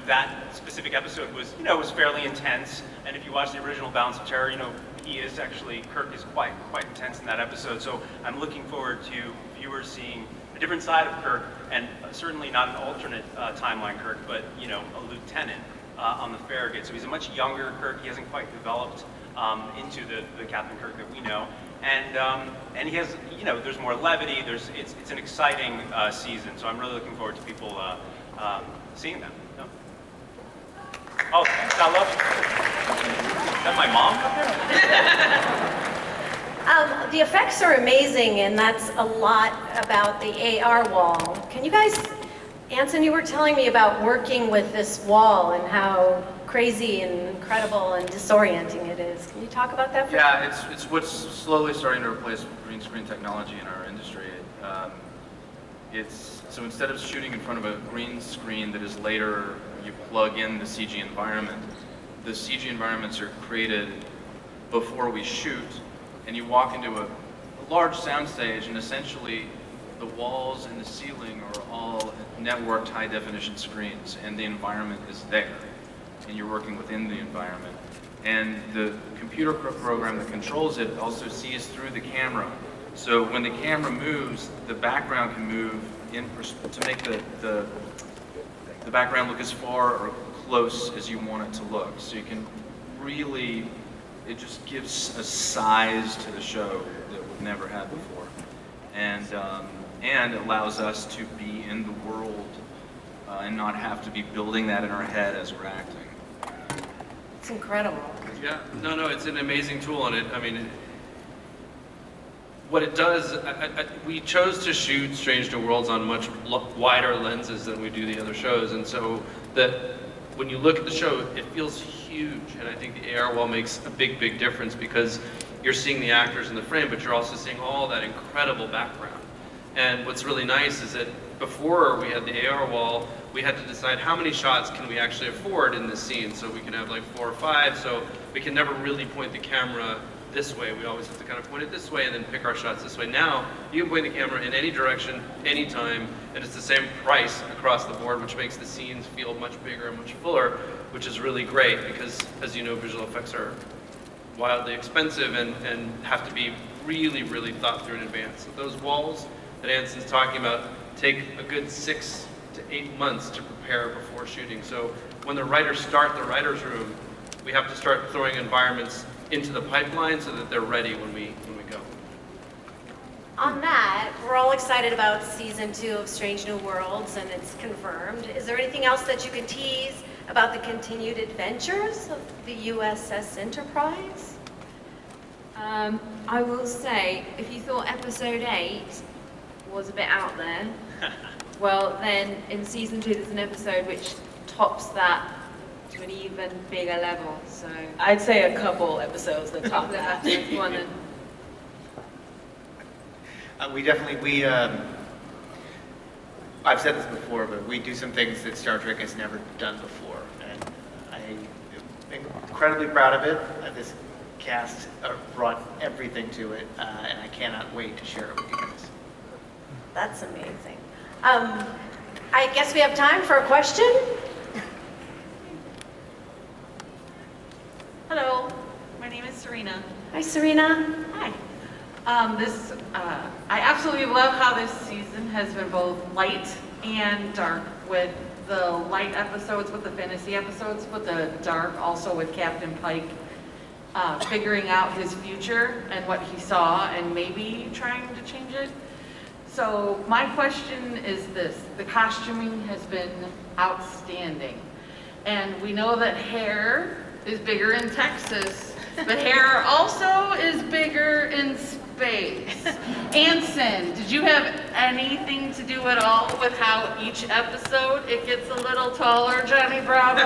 that specific episode was fairly intense. And if you watch the original Balance of Terror, Kirk is quite intense in that episode. So I'm looking forward to viewers seeing a different side of Kirk, and certainly not an alternate timeline Kirk, but a lieutenant on the Farragut. So he's a much younger Kirk. He hasn't quite developed into the Captain Kirk that we know, and he has there's more levity. It's an exciting season. So I'm really looking forward to people seeing that. No. Oh, thanks, I love you. Is that my mom up there? The effects are amazing, and that's a lot about the AR wall. Can you guys, Anson, you were telling me about working with this wall and how crazy and incredible and disorienting it is. Can you talk about that for Yeah, it's what's slowly starting to replace green screen technology in our industry. So instead of shooting in front of a green screen that is later you plug in the CG environment, the CG environments are created before we shoot, and you walk into a large soundstage, and essentially the walls and the ceiling are all networked high definition screens, and the environment is there, and you're working within the environment. And the computer program that controls it also sees through the camera. So when the camera moves, the background can move to make the background look as far or close as you want it to look. So you can really, it just gives a size to the show that we've never had before. And allows us to be in the world and not have to be building that in our head as we're acting. It's incredible. Yeah, no, it's an amazing tool, and what it does, we chose to shoot Strange New Worlds on much wider lenses than we do the other shows, and so that when you look at the show, it feels huge, and I think the AR wall makes a big difference because you're seeing the actors in the frame, but you're also seeing all that incredible background. And what's really nice is that before we had the AR wall, we had to decide how many shots can we actually afford in this scene, so we can have like 4 or 5, so we can never really point the camera this way. We always have to kind of point it this way and then pick our shots this way. Now, you can point the camera in any direction, anytime, and it's the same price across the board, which makes the scenes feel much bigger and much fuller, which is really great because, as you know, visual effects are wildly expensive and have to be really thought through in advance. So those walls that Anson's talking about take a good 6 to 8 months to prepare before shooting. So when the writers start the writer's room, we have to start throwing environments into the pipeline so that they're ready when we go. On that, we're all excited about season 2 of Strange New Worlds, and it's confirmed. Is there anything else that you can tease about the continued adventures of the USS Enterprise? I will say, if you thought episode 8 was a bit out there, well then in season 2 there's an episode which tops that to an even bigger level. So I'd say a couple episodes that top that. One then. I've said this before, but we do some things that Star Trek has never done before, and I am incredibly proud of it. This cast brought everything to it, and I cannot wait to share it with you guys. That's amazing. I guess we have time for a question. Hello, my name is Serena. Hi, Serena. Hi. I absolutely love how this season has been both light and dark, with the light episodes, with the fantasy episodes, with the dark also with Captain Pike. figuring out his future and what he saw and maybe trying to change it. So my question is this: the costuming has been outstanding. And we know that hair is bigger in Texas, but hair also is bigger in space. Anson, did you have anything to do at all with how each episode it gets a little taller, Johnny Bravo?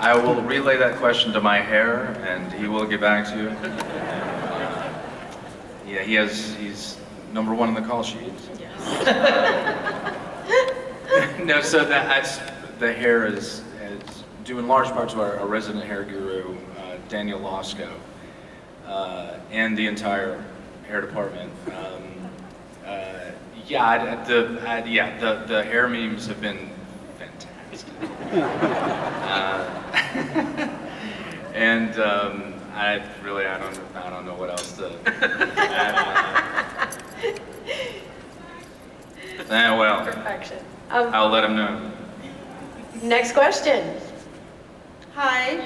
I will relay that question to my hair, and he will get back to you. Yeah, he's number one on the call sheet. No, so the hair is due in large part to our resident hair guru, Daniel Losco, and the entire hair department. The hair memes have been fantastic. And I don't know what else to add. Well, Perfection. I'll let him know. Next question. Hi.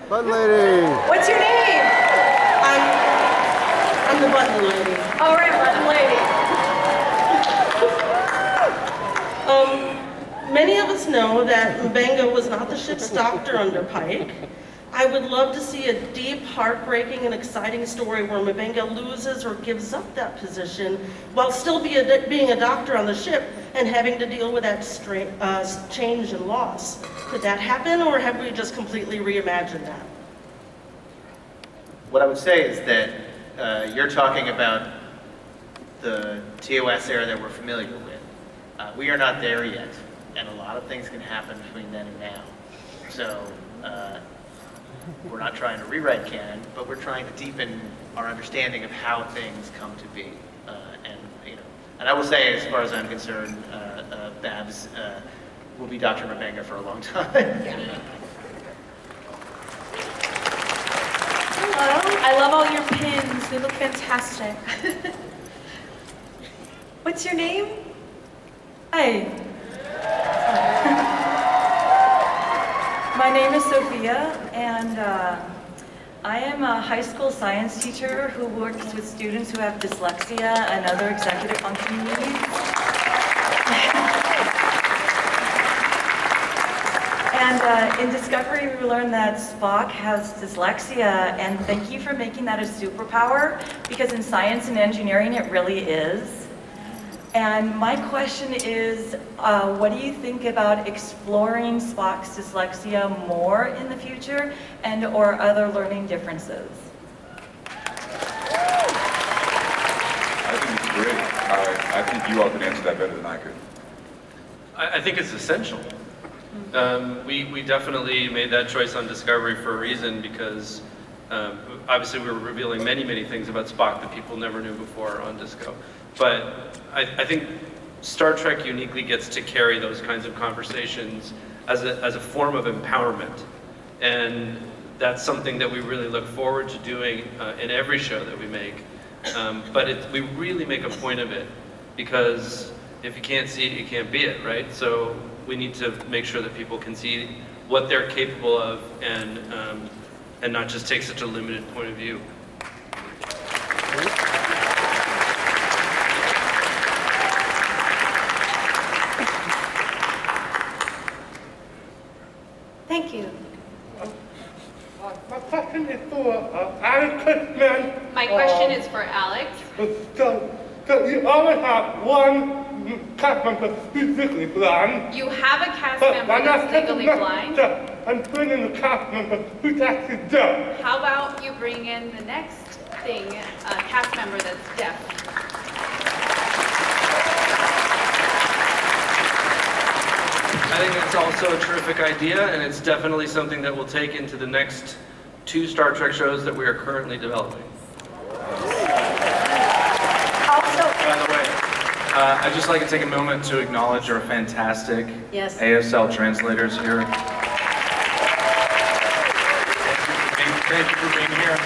Button lady. What's your name? I'm the button lady. All right, button lady. Many of us know that M'Benga was not the ship's doctor under Pike. I would love to see a deep, heartbreaking, and exciting story where M'Benga loses or gives up that position while still being a doctor on the ship and having to deal with that change and loss. Could that happen, or have we just completely reimagined that? What I would say is that you're talking about the TOS era that we're familiar with. We are not there yet, and a lot of things can happen between then and now. So we're not trying to rewrite canon, but we're trying to deepen our understanding of how things come to be. And I will say, as far as I'm concerned, Babs will be Dr. M'Benga for a long time. Hello. I love all your pins. They look fantastic. What's your name? Hi. My name is Sophia, and I am a high school science teacher who works with students who have dyslexia and other executive functioning needs. And in Discovery, we learned that Spock has dyslexia, and thank you for making that a superpower, because in science and engineering, it really is. And my question is, what do you think about exploring Spock's dyslexia more in the future, and or other learning differences? I think it's great. I think you all could answer that better than I could. I think it's essential. We definitely made that choice on Discovery for a reason, because obviously we were revealing many things about Spock that people never knew before on Disco. But I think Star Trek uniquely gets to carry those kinds of conversations as a form of empowerment. And that's something that we really look forward to doing in every show that we make. But we really make a point of it, because if you can't see it, you can't be it, right? So we need to make sure that people can see what they're capable of, and not just take such a limited point of view. Thank you. My question is for Alex Kurtzman. My question is for Alex. So you always have one cast member who's legally blind. You have a cast member that's legally blind. And bring in a cast member who's actually deaf. How about you bring in the next thing, a cast member that's deaf? I think it's also a terrific idea, and it's definitely something that we'll take into the next 2 Star Trek shows that we are currently developing. By the way, I'd just like to take a moment to acknowledge our fantastic ASL translators here. Thank you for being here.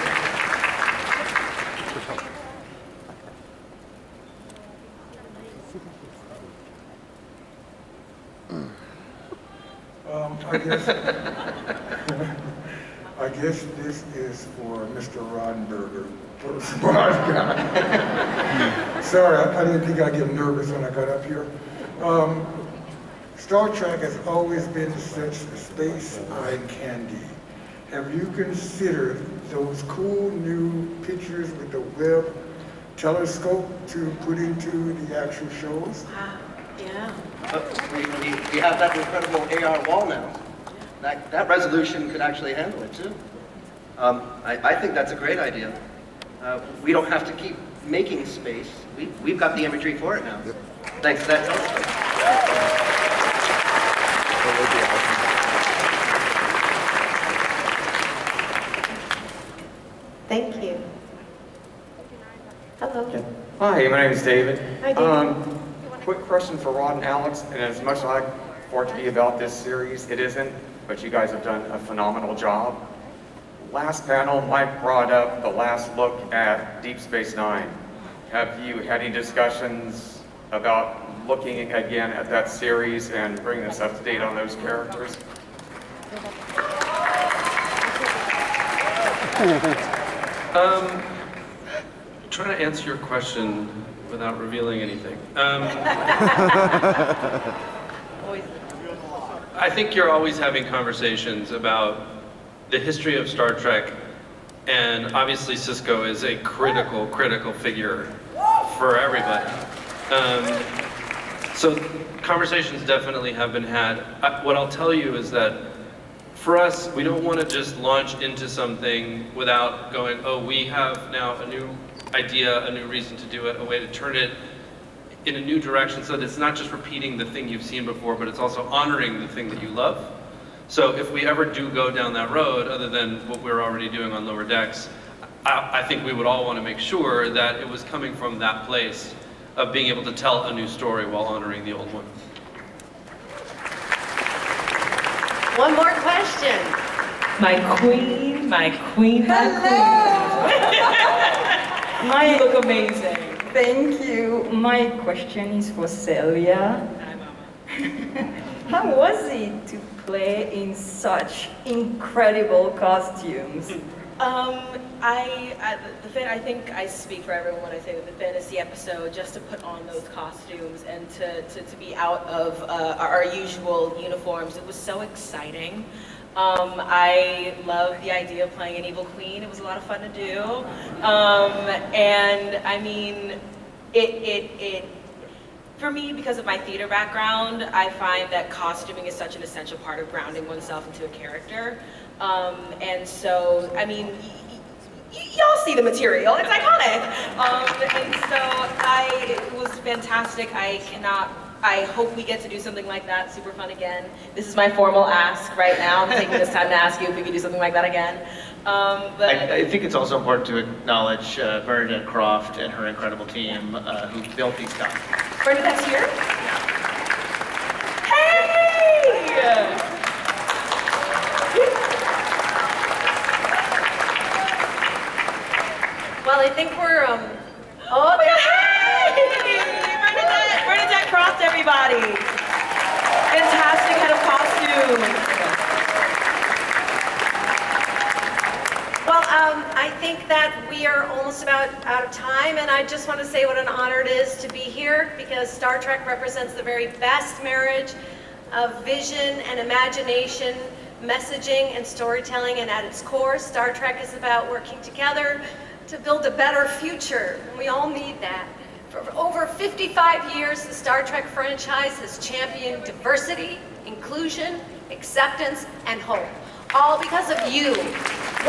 I guess is for Mr. Roddenberry. For smart guy. Sorry, I didn't think I'd get nervous when I got up here. Star Trek has always been such space eye candy. Have you considered those cool new pictures with the Webb telescope to put into the actual shows? Wow, yeah. We have that incredible AR wall now. That resolution could actually handle it too. I think that's a great idea. We don't have to keep making space. We've got the imagery for it now. Yep. Thanks to that telescope. Thank you. Hello. Hi, my name is David. Hi, David. Quick question for Rod and Alex, and as much as I like for it to be about this series, it isn't, but you guys have done a phenomenal job. Last panel, Mike brought up the last look at Deep Space Nine. Have you had any discussions about looking again at that series and bringing us up to date on those characters? Trying to answer your question without revealing anything. I think you're always having conversations about the history of Star Trek, and obviously Cisco is a critical figure for everybody. So conversations definitely have been had. What I'll tell you is that for us, we don't want to just launch into something without going, oh, we have now a new idea, a new reason to do it, a way to turn it in a new direction so that it's not just repeating the thing you've seen before, but it's also honoring the thing that you love. So if we ever do go down that road, other than what we're already doing on Lower Decks, I think we would all want to make sure that it was coming from that place of being able to tell a new story while honoring the old one. One more question. My queen, my queen. You look amazing. Thank you. My question is for Celia. Hi, Mama. How was it to play in such incredible costumes? I think I speak for everyone when I say that the fantasy episode, just to put on those costumes and to be out of our usual uniforms, it was so exciting. I love the idea of playing an evil queen. It was a lot of fun to do. And I mean, for me, because of my theater background, I find that costuming is such an essential part of grounding oneself into a character. And so, I mean, y'all see the material, it's iconic. And so it was fantastic. I hope we get to do something like that, super fun again. This is my formal ask right now. I'm taking this time to ask you if we could do something like that again. I think it's also important to acknowledge Bernadette Croft and her incredible team who built these costumes. Bernadette's here? Well, I think we're, oh, Bernadette Croft, everybody. Fantastic head of costume. Well, I think that we are almost about out of time, and I just want to say what an honor it is to be here, because Star Trek represents the very best marriage of vision and imagination, messaging and storytelling, and at its core, Star Trek is about working together to build a better future, and we all need that. For over 55 years, the Star Trek franchise has championed diversity, inclusion, acceptance, and hope. All because of you,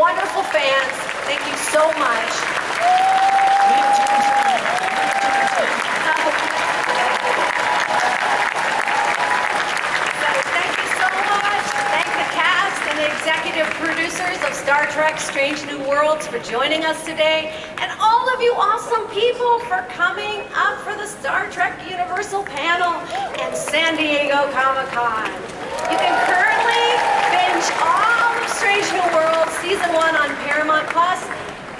wonderful fans. Thank you so much. Thank you so much. Thank the cast and the executive producers of Star Trek Strange New Worlds for joining us today, and all of you awesome people for coming up for the Star Trek Universal panel and San Diego Comic-Con. You can currently binge all of Strange New Worlds Season 1 on Paramount Plus,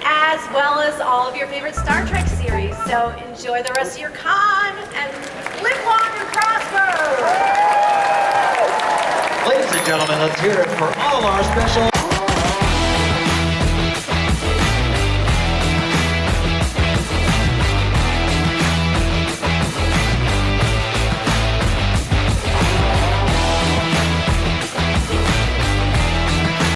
as well as all of your favorite Star Trek series. So enjoy the rest of your con and live long and prosper! Ladies and gentlemen, let's hear it for all our special